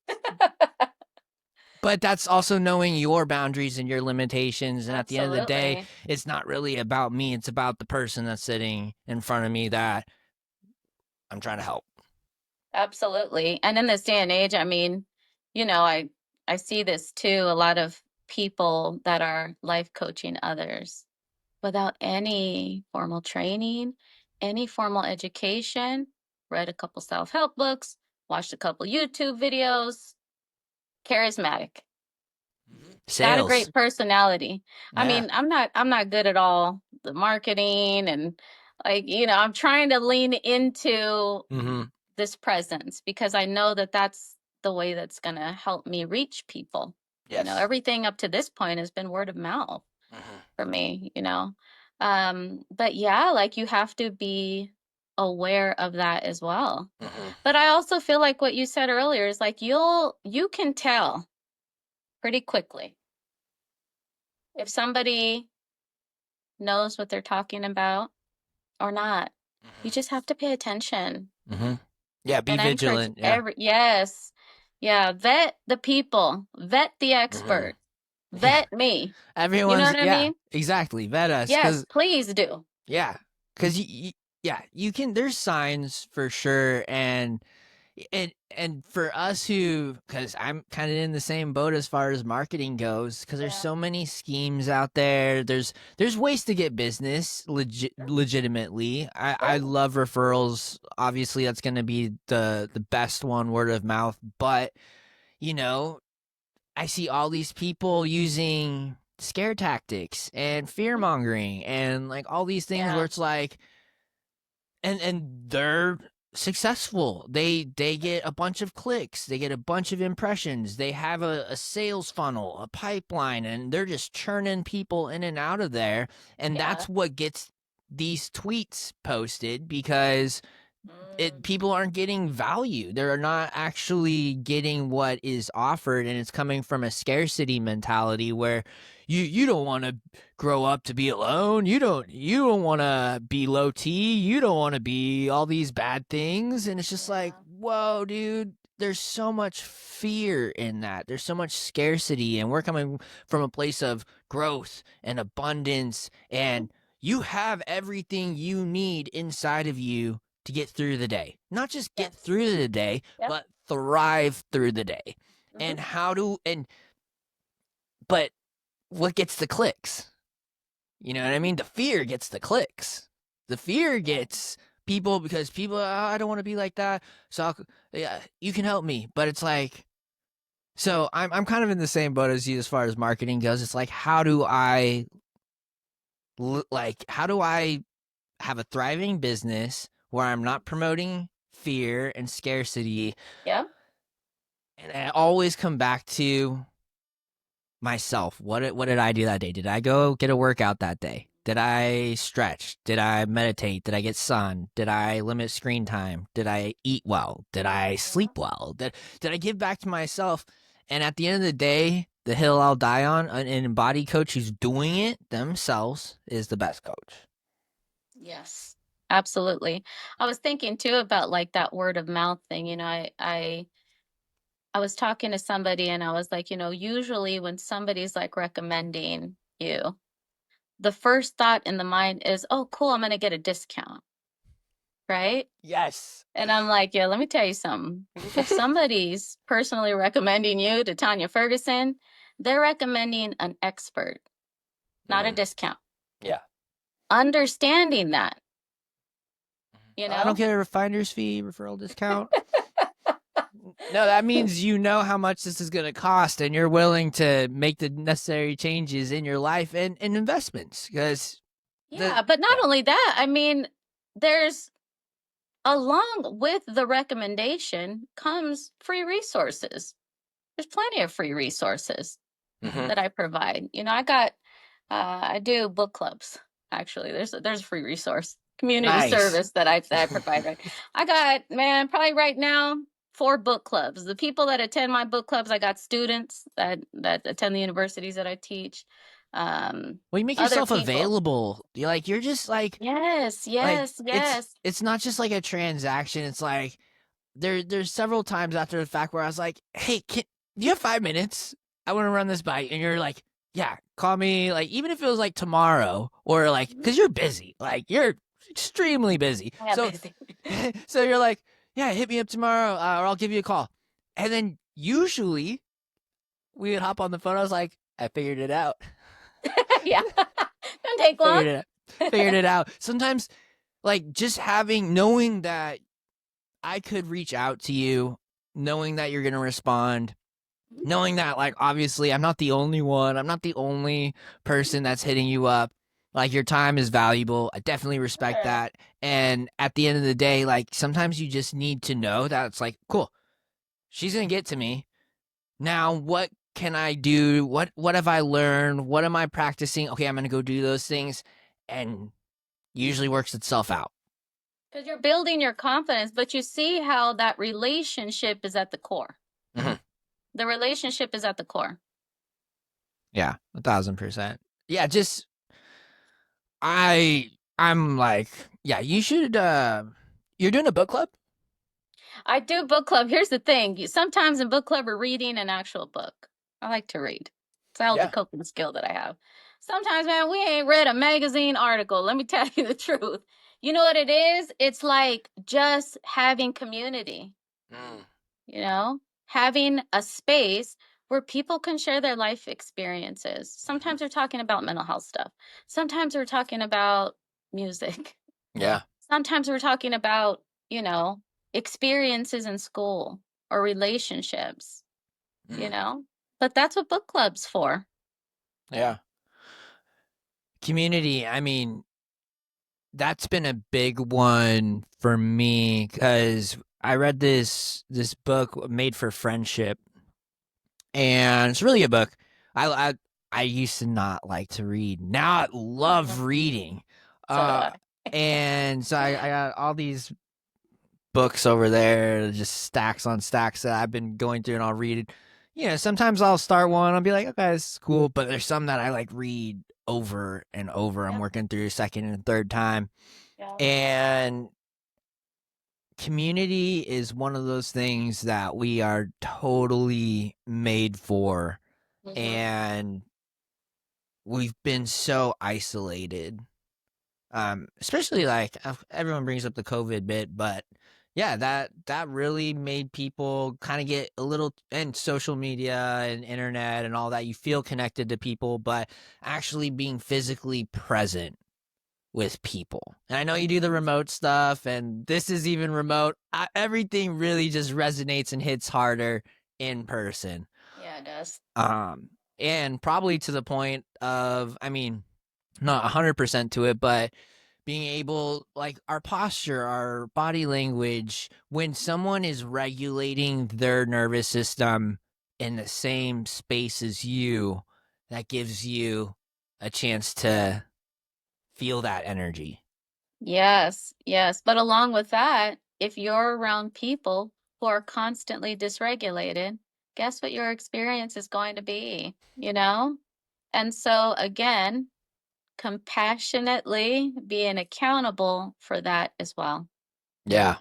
But that's also knowing your boundaries and your limitations. And at the end of the day, it's not really about me. It's about the person that's sitting in front of me that I'm trying to help. Absolutely. And in this day and age, I mean, I see this too. A lot of people that are life coaching others without any formal training, any formal education, read a couple self-help books, watched a couple YouTube videos, charismatic. Sales. Got a great personality. Yeah. I mean, I'm not good at all the marketing and I'm trying to lean into this presence because I know that that's the way that's going to help me reach people. Yes. Everything up to this point has been word of mouth for me, but yeah, like you have to be aware of that as well. But I also feel like what you said earlier is like you can tell pretty quickly if somebody knows what they're talking about or not. You just have to pay attention. Yeah, be And vigilant. Yes. Yeah, vet the people, vet the expert, vet me. Everyone's, you know what I mean? Exactly. Vet us. Yes, please do. Yeah, because yeah, you can. There's signs for sure, and for us who, because I'm kind of in the same boat as far as marketing goes, because there's Yeah. so many schemes out there. There's ways to get business legitimately. I Sure. love referrals. Obviously, that's going to be the best one, word of mouth. But you know, I see all these people using scare tactics and fear mongering and like all these things where Yeah. it's like, and they're successful. They get a bunch of clicks, they get a bunch of impressions, they have a sales funnel, a pipeline, and they're just churning people in and out of there. And Yeah. that's what gets these tweets posted, because Mm, people aren't getting value. They're not actually getting what is offered, and it's coming from a scarcity mentality where you don't want to grow up to be alone. You don't want to be low T. You don't want to be all these bad things. And it's just like, yeah. whoa, dude. There's so much fear in that. There's so much scarcity, and we're coming from a place of growth and abundance, Mhm. and you have everything you need inside of you to get through the day. Not just get Yes. through the day, Yep. but thrive through the day. Hmm. And how do and but what gets the clicks? You know what I mean? The fear gets the clicks. The fear Yeah. gets people, because people, oh, I don't want to be like that. So yeah, you can help me. But it's like, so I'm kind of in the same boat as you as far as marketing goes. It's like, how do I have a thriving business where I'm not promoting fear and scarcity? Yeah. And I always come back to myself. What did I do that day? Did I go get a workout that day? Did I stretch? Did I meditate? Did I get sun? Did I limit screen time? Did I eat well? Did I Mhm. sleep well? Did I give back to myself? And at the end of the day, the hill I'll die on, an embodied coach who's doing it themselves is the best coach. Yes. Absolutely. I was thinking too about like that word of mouth thing. I was talking to somebody and I was like, usually when somebody's like recommending you, the first thought in the mind is, oh, cool, I'm going to get a discount. Right. Yes. And I'm like, yeah, let me tell you something. If somebody's personally recommending you to Tonia Ferguson, they're recommending an expert, not a Mm, discount. yeah. Understanding that, you I don't know? get a refiner's fee referral discount. No, that means you know how much this is going to cost, and you're willing to make the necessary changes in your life and investments, because Yeah, but not yeah. only that, I mean, there's along with the recommendation comes free resources. There's plenty of free resources Hmm. that I provide. I do book clubs. Actually, there's a free resource community Nice. service that I provide. Right, I got, man, probably right now 4 book clubs. The people that attend my book clubs, I got students that attend the universities that I teach. Well, you make Other yourself people. available. You're just Yes, like yes, it's yes. it's not just like a transaction. It's like there's several times after the fact where I was like, hey, do you have 5 minutes? I want to run this by you. And you're like, yeah, call me, like, even if it was like tomorrow, or like, Mhm. because you're busy, like you're extremely busy. I am So busy. so you're like, yeah, hit me up tomorrow, or I'll give you a call. And then usually we would hop on the phone. I was like, I figured it out. Yeah, don't take long. Figured it out. Figured it out. Sometimes, like, just knowing that I could reach out to you, knowing that you're going to respond, knowing that, like, obviously I'm not the only one. I'm not the only person that's hitting you up. Like, your time is valuable. I definitely respect Sure. that. And at the end of the day, like, sometimes you just need to know that it's like, cool, she's going to get to me. Now, what can I do? What have I learned? What am I practicing? Okay, I'm going to go do those things, and usually works itself out. Because you're building your confidence, but you see how that relationship is at the core. Mhm. The relationship is at the core. Yeah, 1,000%. Yeah, just I'm like, yeah, you should. You're doing a book club. I do book club. Here's the thing. Sometimes in book club, we're reading an actual book. I like to read. It's all the Yeah. coping skill that I have. Sometimes, man, we ain't read a magazine article. Let me tell you the truth. You know what it is? It's like just having community, Mm. you know, having a space where people can share their life experiences. Sometimes we're talking about mental health stuff. Sometimes we're talking about music. Yeah. Sometimes we're talking about, you know, experiences in school or relationships, you Mm. know, but that's what book club's for. Yeah. Community, I mean, that's been a big one for me because I read this book, Made for Friendship, and it's really a book. I used to not like to read. Now I love reading. So do Uh I. and so I got all these books over there, just stacks on stacks that I've been going through, and I'll read it. You know, sometimes I'll start one, I'll be like, okay, this is cool, but there's some that I like read over and over. I'm Yep. working through second and third time. Yeah. And community is one of those things that we are totally made for. Mm-hmm. And we've been so isolated. Especially like everyone brings up the COVID bit, but yeah, that really made people kind of get a little, and social media and internet and all that. You feel connected to people, but actually being physically present with people. And I know you do the remote stuff, and this is even remote. Everything really just resonates and hits harder in person. Yeah, it does. And probably to the point of, I mean, not 100% to it, but being able, like our posture, our body language, when someone is regulating their nervous system in the same space as you, that gives you a chance to feel that energy. Yes, yes. But along with that, if you're around people who are constantly dysregulated, guess what your experience is going to be, you know? And so, again, compassionately being accountable for that as well. Yeah.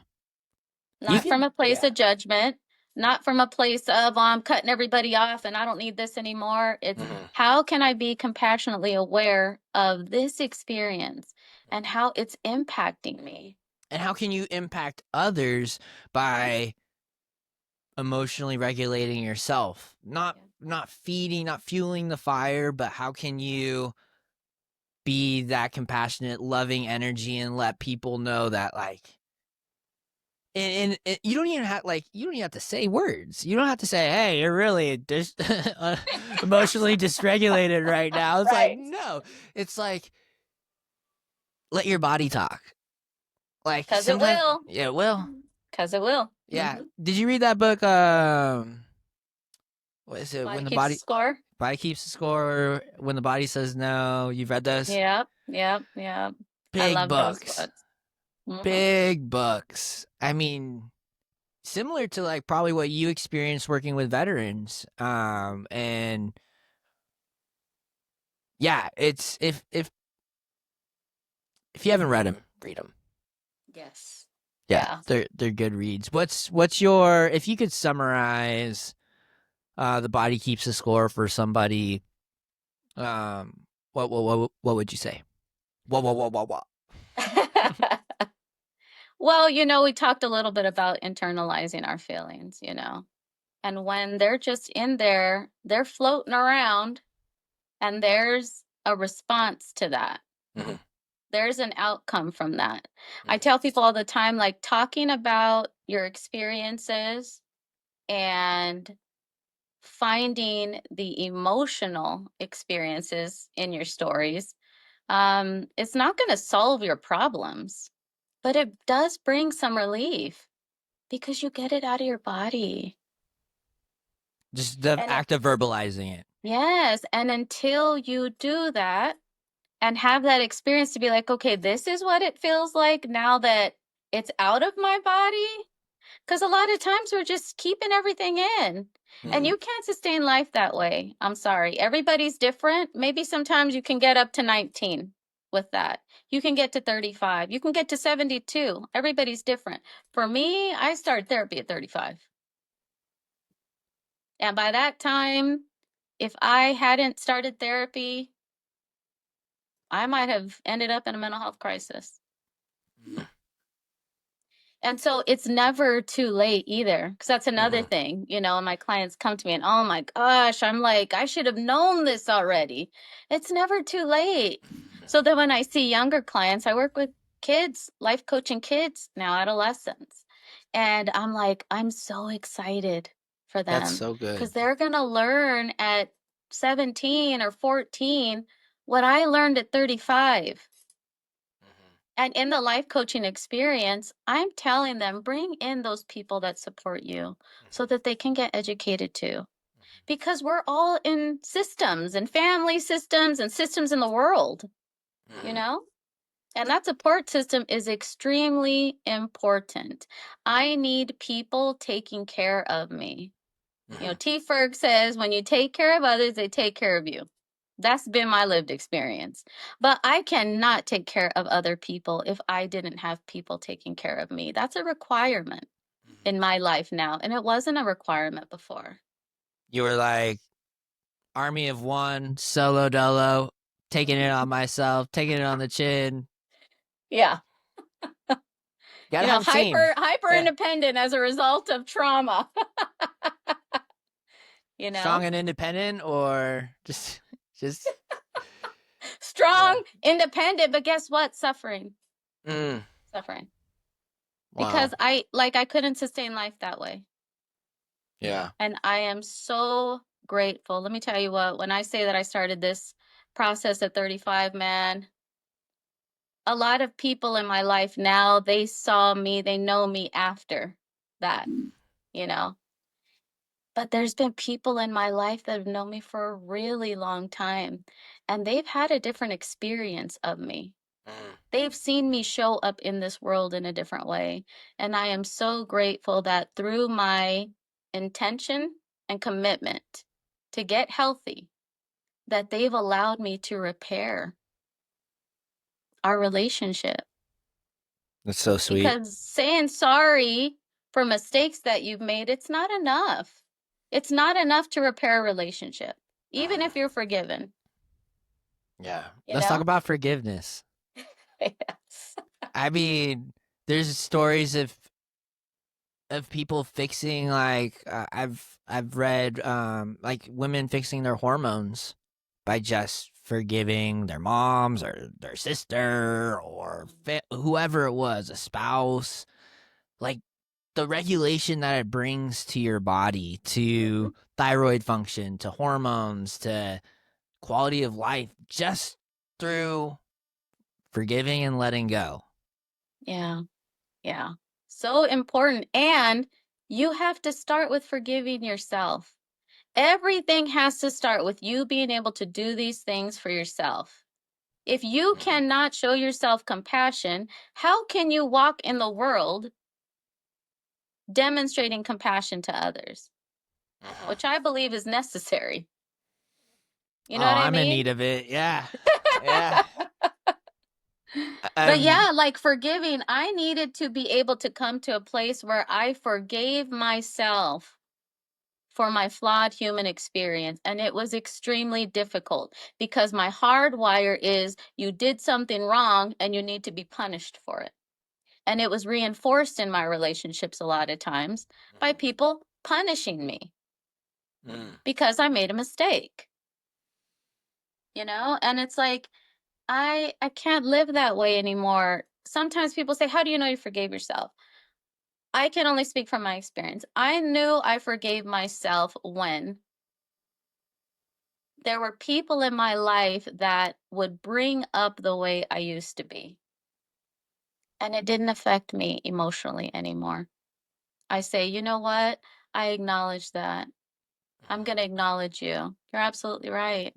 You Not from could, a place yeah. of judgment, not from a place of, oh, I'm cutting everybody off and I don't need this anymore. It's Mhm. how can I be compassionately aware of this experience and how it's impacting me? And how can you impact others by emotionally regulating yourself? Not feeding, not fueling the fire, but how can you be that compassionate, loving energy and let people know that, like, and you don't even have, like, you don't even have to say words. You don't have to say, "Hey, you're really emotionally dysregulated right now." It's like, Right. no. It's like, let your body talk. Like Because it sometimes, will. yeah, well, Because it will. yeah. Did you read that book? What is it? Body When the keeps body score. body keeps the score. When the body says no. You've read those? Yep, yep, yep. I Big love those books. books. Hmm. Big books. I mean, similar to like probably what you experienced working with veterans. And yeah, it's if you haven't read them, read them. Yes. Yeah, Yeah. they're good reads. What's your, if you could summarize the body keeps the score for somebody, what would you say? What? Well, we talked a little bit about internalizing our feelings, and when they're just in there, they're floating around, and there's a response to that. Mhm. There's an outcome from that. I Mhm. tell people all the time, like talking about your experiences and finding the emotional experiences in your stories, it's not going to solve your problems, but it does bring some relief because you get it out of your body. Just the And act of verbalizing it. yes, and until you do that and have that experience to be like, okay, this is what it feels like now that it's out of my body. Because a lot of times we're just keeping everything in. And Mhm. you can't sustain life that way. I'm sorry. Everybody's different. Maybe sometimes you can get up to 19 with that. You can get to 35. You can get to 72. Everybody's different. For me, I started therapy at 35. And by that time, if I hadn't started therapy, I might have ended up in a mental health crisis. And so it's never too late either, because that's another thing, you know, my clients come to me and, oh my gosh, I'm like, I should have known this already. It's never too late. So then when I see younger clients, I work with kids, life coaching kids, now adolescents. And I'm like, I'm so excited for them. That's so good. Because they're going to learn at 17 or 14 what I learned at 35. And in the life coaching experience, I'm telling them, bring in those people that support you so that they can get educated too. Because we're all in systems and family systems and systems in the world, you know? And that support system is extremely important. I need people taking care of me. You know, T. Ferg says, when you take care of others, they take care of you. That's been my lived experience. But I cannot take care of other people if I didn't have people taking care of me. That's a requirement in my life now. And it wasn't a requirement before. You were like, army of one, solo dolo, taking it on myself, taking it on the chin. Yeah. Gotta You know, have a team. hyper independent as a result of trauma. You know? Strong and independent, or just Strong, independent, but guess what? Suffering. Suffering. Wow. Because I couldn't sustain life that way. Yeah. And I am so grateful. Let me tell you what, when I say that I started this process at 35, man, a lot of people in my life now, they saw me, they know me after that, you know. But there's been people in my life that have known me for a really long time, and they've had a different experience of me. They've seen me show up in this world in a different way. And I am so grateful that through my intention and commitment to get healthy, that they've allowed me to repair our relationship. That's so sweet. Because saying sorry for mistakes that you've made, it's not enough. It's not enough to repair a relationship, even if you're forgiven. Yeah. You Let's know? talk about forgiveness. Yes. I mean, there's stories of people fixing, like I've read like women fixing their hormones by just forgiving their moms or their sister or whoever it was, a spouse. Like the regulation that it brings to your body, to thyroid function, to hormones, to quality of life, just through forgiving and letting go. Yeah. Yeah. So important. And you have to start with forgiving yourself. Everything has to start with you being able to do these things for yourself. If you cannot show yourself compassion, how can you walk in the world demonstrating compassion to others? Which I believe is necessary. You know what I mean? I'm in need of it. Yeah. Yeah. But yeah, like forgiving, I needed to be able to come to a place where I forgave myself for my flawed human experience. And it was extremely difficult because my hardwire is you did something wrong and you need to be punished for it. And it was reinforced in my relationships a lot of times by people punishing me because I made a mistake. You know, and it's like, I can't live that way anymore. Sometimes people say, how do you know you forgave yourself? I can only speak from my experience. I knew I forgave myself when there were people in my life that would bring up the way I used to be. And it didn't affect me emotionally anymore. I say, you know what? I acknowledge that. I'm going to acknowledge you. You're absolutely right.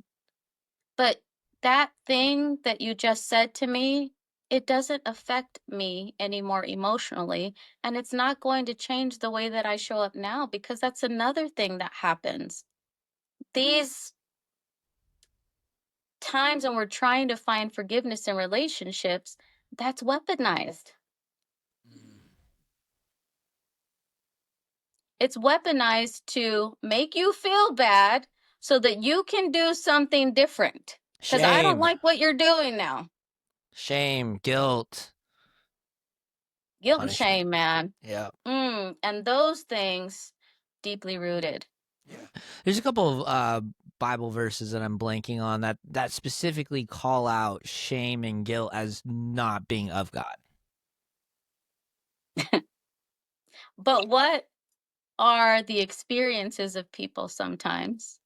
But that thing that you just said to me, it doesn't affect me anymore emotionally. And it's not going to change the way that I show up now, because that's another thing that happens. These times when we're trying to find forgiveness in relationships, that's weaponized. It's weaponized to make you feel bad so that you can do something different. Because I don't Shame. like what you're doing now. Shame, guilt, Guilt and punishment. shame, man. Yeah. And those things deeply rooted. Yeah. There's a couple of Bible verses that I'm blanking on that specifically call out shame and guilt as not being of God. But what are the experiences of people sometimes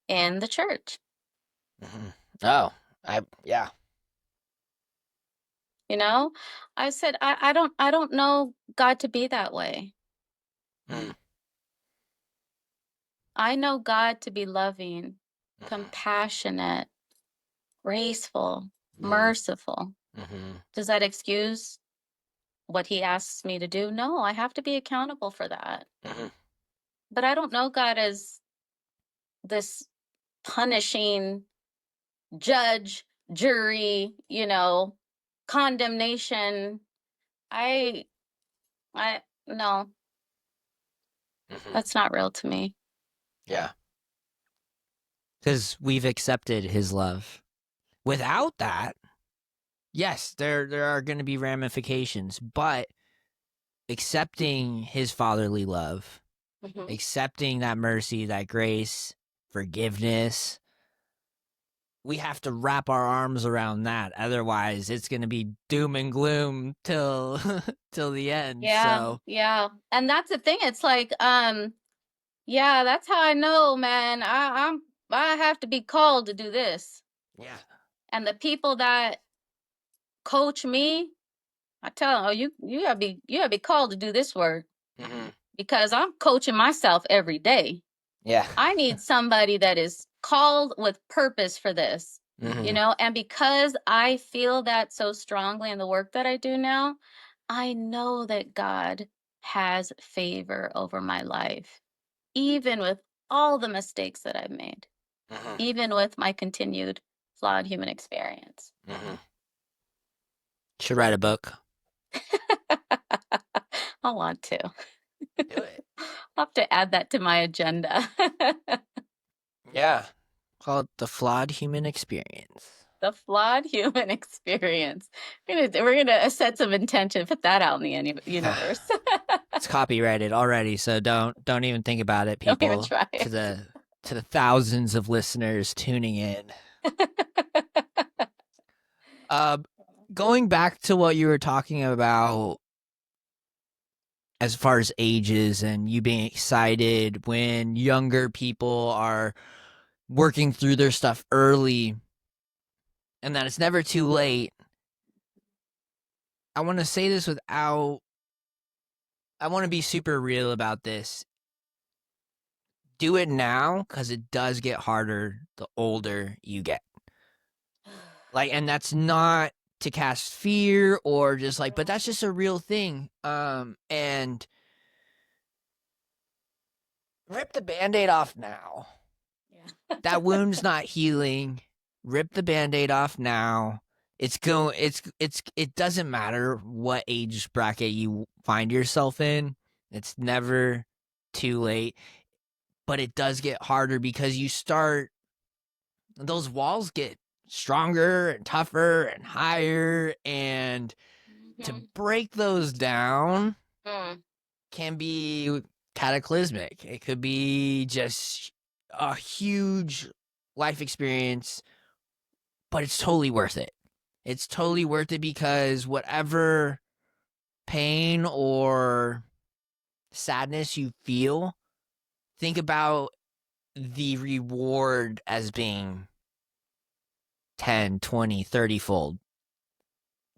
in the church? Mm-hmm. Oh, yeah. You know, I said I don't know God to be that way. Mm-hmm. I know God to be loving, compassionate, graceful, merciful. Mm-hmm. Does that excuse what he asks me to do? No, I have to be accountable for that. Mm-hmm. But I don't know God as this punishing judge, jury, condemnation. I no, Mm-hmm. that's not real to me. Yeah. Because we've accepted his love. Without that, yes, there are going to be ramifications, but accepting his fatherly love, accepting that mercy, that grace, forgiveness, we have to wrap our arms around that. Otherwise, it's going to be doom and gloom till till the end. Yeah, So, yeah. And that's the thing. It's like, yeah, that's how I know, man. I have to be called to do this. yeah. And the people that coach me, I tell them, oh, you gotta be called to do this work because I'm coaching myself every day. Yeah. I need somebody that is called with purpose for this, and because I feel that so strongly in the work that I do now, I know that God has favor over my life, even with all the mistakes that I've made, even with my continued flawed human experience. Should write a book. I want to. Do it. I'll have to add that to my agenda. Yeah. Call it the flawed human experience. The flawed human experience. We're gonna set some intention, put that out in the universe. It's copyrighted already, so don't even think about it, Don't even people. try To it. the thousands of listeners tuning in. Going back to what you were talking about as far as ages and you being excited when younger people are working through their stuff early and that it's never too late. I want to say this I want to be super real about this. Do it now because it does get harder the older you get. And that's not to cast fear or just but that's just a real thing. And rip the Band-Aid off now. Yeah. That wound's not healing. Rip the Band-Aid off now. It doesn't matter what age bracket you find yourself in. It's never too late. But it does get harder because those walls get stronger and tougher and higher, and to break those down can be cataclysmic. It could be just a huge life experience, but it's totally worth it. It's totally worth it because whatever pain or sadness you feel, think about the reward as being 10, 20, 30 fold.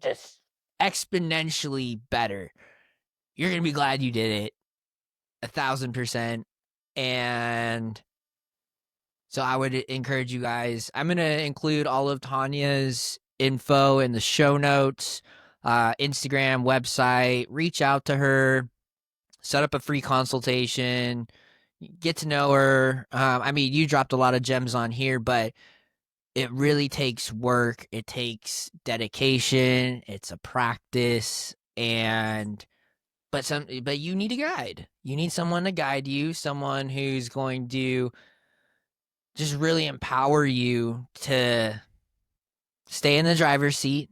Just exponentially better. You're going to be glad you did it 1,000%. And so I would encourage you guys. I'm going to include all of Tonia's info in the show notes, Instagram, website. Reach out to her, set up a free consultation, get to know her. You dropped a lot of gems on here, but it really takes work. It takes dedication. It's a practice, but you need a guide. You need someone to guide you, someone who's going to just really empower you to stay in the driver's seat,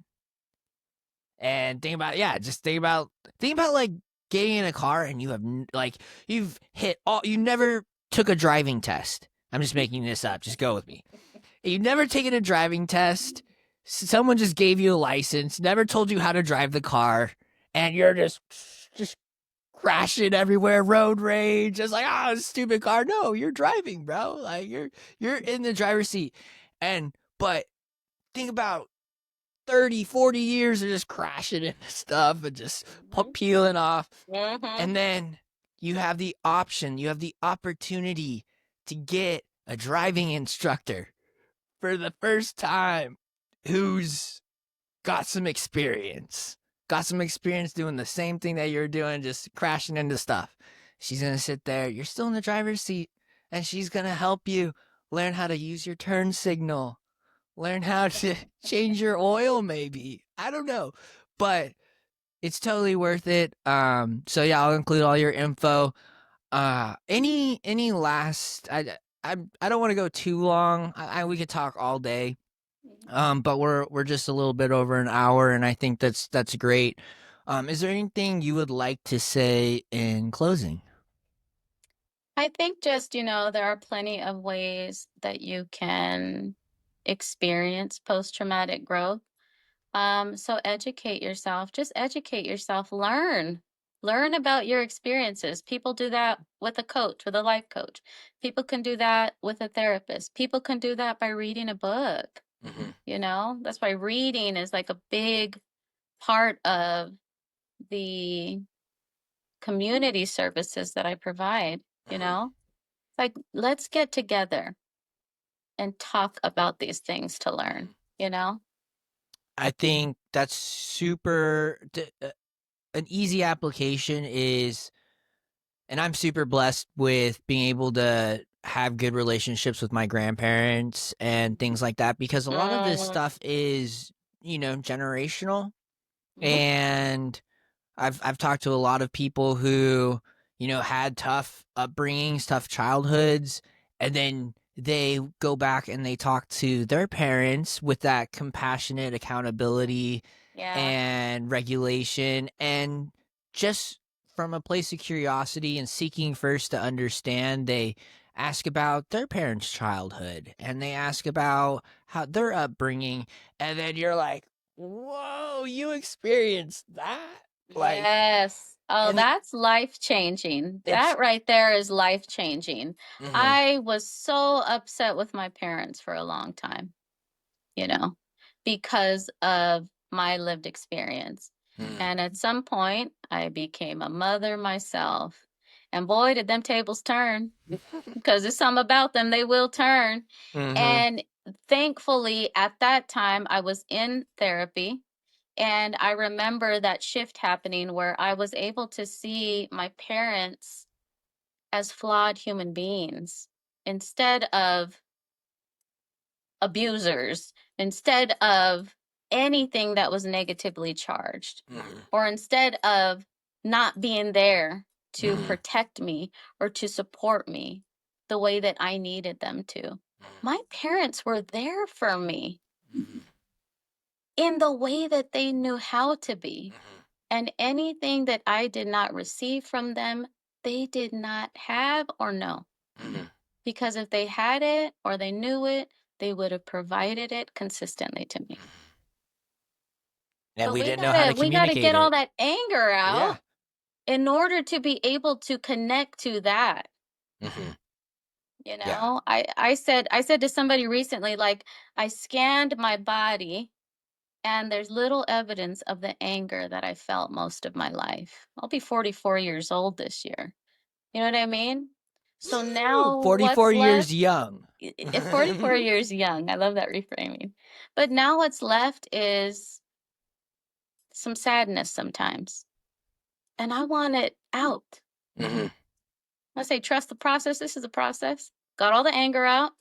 and think about like getting in a car and you have you've hit all. You never took a driving test. I'm just making this up. Just go with me. You've never taken a driving test. Someone just gave you a license, never told you how to drive the car, and you're just crashing everywhere, road rage. Just like, stupid car. No, you're driving, bro. Like you're in the driver's seat. But think about 30, 40 years of just crashing into stuff and just peeling off. And then you have the option, you have the opportunity to get a driving instructor for the first time who's got some experience doing the same thing that you're doing, just crashing into stuff. She's going to sit there. You're still in the driver's seat, and she's going to help you learn how to use your turn signal, learn how to change your oil, maybe. I don't know, but it's totally worth it. So yeah, I'll include all your info. Any last? I don't want to go too long. We could talk all day. But we're just a little bit over an hour, and I think that's great. Is there anything you would like to say in closing? I think just, there are plenty of ways that you can experience post-traumatic growth. So educate yourself, just educate yourself, learn about your experiences. People do that with a coach, with a life coach. People can do that with a therapist. People can do that by reading a book. That's why reading is like a big part of the community services that I provide. Like, let's get together and talk about these things to learn. I think that's super. An easy application is, and I'm super blessed with being able to have good relationships with my grandparents and things like that, because a lot of this stuff is, generational. And I've talked to a lot of people who, had tough upbringings, tough childhoods, and then they go back and they talk to their parents with that compassionate accountability and regulation, and just from a place of curiosity and seeking first to understand, they ask about their parents' childhood and they ask about how their upbringing, and then you're like, whoa, you experienced that? Yes. Oh, that's life-changing. That right there is life-changing. I was so upset with my parents for a long time, because of my lived experience. And at some point, I became a mother myself. And boy, did them tables turn, because there's something about them, they will turn. And thankfully, at that time, I was in therapy. And I remember that shift happening where I was able to see my parents as flawed human beings instead of abusers, instead of anything that was negatively charged, or instead of not being there to protect me or to support me the way that I needed them to. My parents were there for me in the way that they knew how to be. And anything that I did not receive from them, they did not have or know. Because if they had it or they knew it, they would have provided it consistently to me. And But we didn't know how to we gotta communicate get all it. that anger out in order to be able to connect to that. I said to somebody recently, like, I scanned my body and there's little evidence of the anger that I felt most of my life. I'll be 44 years old this year. You know what I mean? So now 44 what's years left? young. 44 years young. I love that reframing. But now what's left is some sadness sometimes. And I want it out. I say, trust the process. This is a process. Got all the anger out.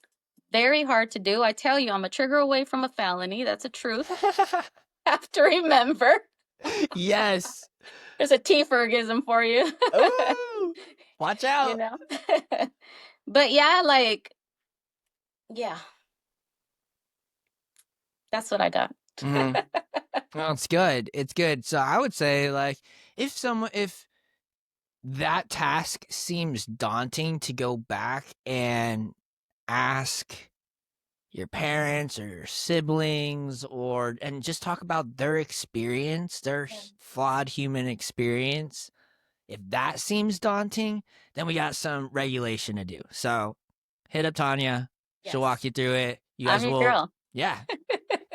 Very hard to do. I tell you, I'm a trigger away from a felony. That's a truth. Have to remember. Yes. There's a T Ferguson for you. Ooh, watch out. But yeah, yeah. That's what I got. Mhm. Well, it's good. It's good. So I would say, like, if that task seems daunting, to go back and ask your parents or your siblings, and just talk about their experience, their flawed human experience. If that seems daunting, then we got some regulation to do. So hit up Tonia. She'll walk you through it. You guys I'm your will, girl. yeah.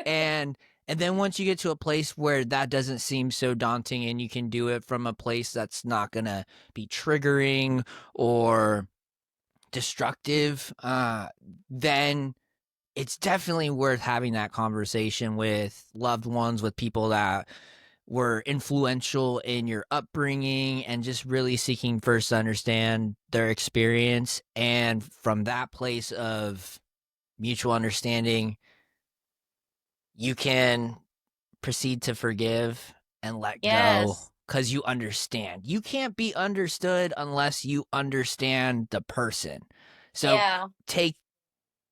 And then once you get to a place where that doesn't seem so daunting and you can do it from a place that's not going to be triggering or destructive, then it's definitely worth having that conversation with loved ones, with people that were influential in your upbringing, and just really seeking first to understand their experience. And from that place of mutual understanding, you can proceed to forgive and let go, because you understand. You can't be understood unless you understand the person. So take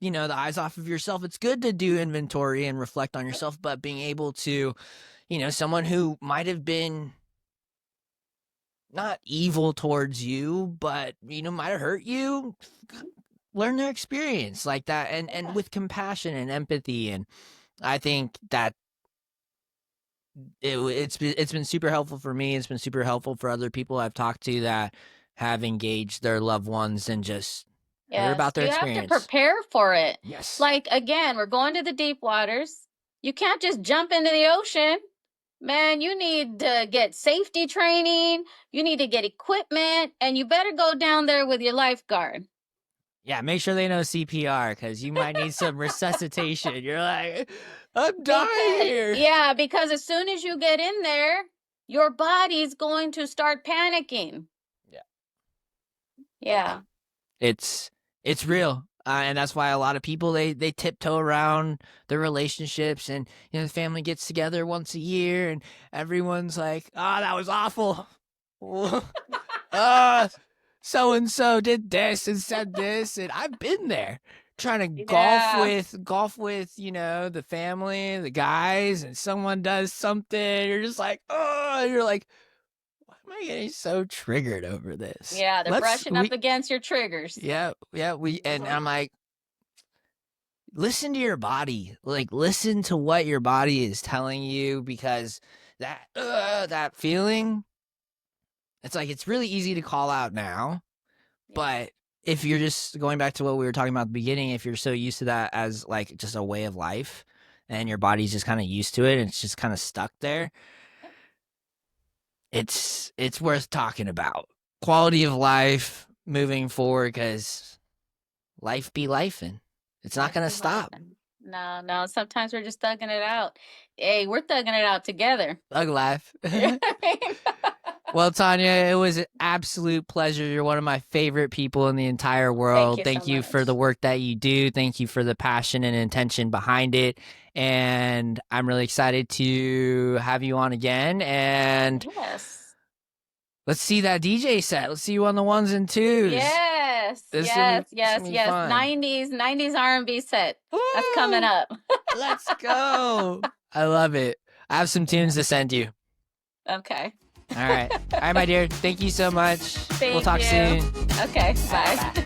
the eyes off of yourself. It's good to do inventory and reflect on yourself, but being able to, someone who might have been not evil towards you, but might have hurt you, learn their experience like that, and with compassion and empathy. And I think that it's been super helpful for me. It's been super helpful for other people I've talked to that have engaged their loved ones and just heard about their experience. You have to prepare for it. Yes. Like, again, we're going to the deep waters. You can't just jump into the ocean. Man, you need to get safety training. You need to get equipment, and you better go down there with your lifeguard. Yeah, make sure they know CPR, because you might need some resuscitation. You're like, I'm dying here. Yeah, because as soon as you get in there, your body's going to start panicking. Yeah. It's real. And that's why a lot of people, they tiptoe around their relationships, and the family gets together once a year and everyone's like, oh, that was awful. So and so did this and said this, and I've been there trying to golf with the family, the guys, and someone does something, you're just like, oh, you're like, why am I getting so triggered over this? Yeah, they're brushing up against your triggers. Yeah, and I'm like, listen to your body. Like, listen to what your body is telling you, because that feeling, it's like, it's really easy to call out now, but if you're just going back to what we were talking about at the beginning, if you're so used to that as like just a way of life, and your body's just kind of used to it and it's just kind of stuck there, it's worth talking about. Quality of life moving forward, because life be lifing. It's not going to stop. No. Sometimes we're just thugging it out. Hey, we're thugging it out together. Thug life. Well, Tonia, it was an absolute pleasure. You're one of my favorite people in the entire world. Thank you for the work that you do. Thank you for the passion and intention behind it. And I'm really excited to have you on again. And let's see that DJ set. Let's see you on the ones and twos. Yes. 90s R&B set. Woo! That's coming up. Let's go. I love it. I have some tunes to send you. Okay. All right, my dear. Thank you so much. We'll talk soon. Okay, bye.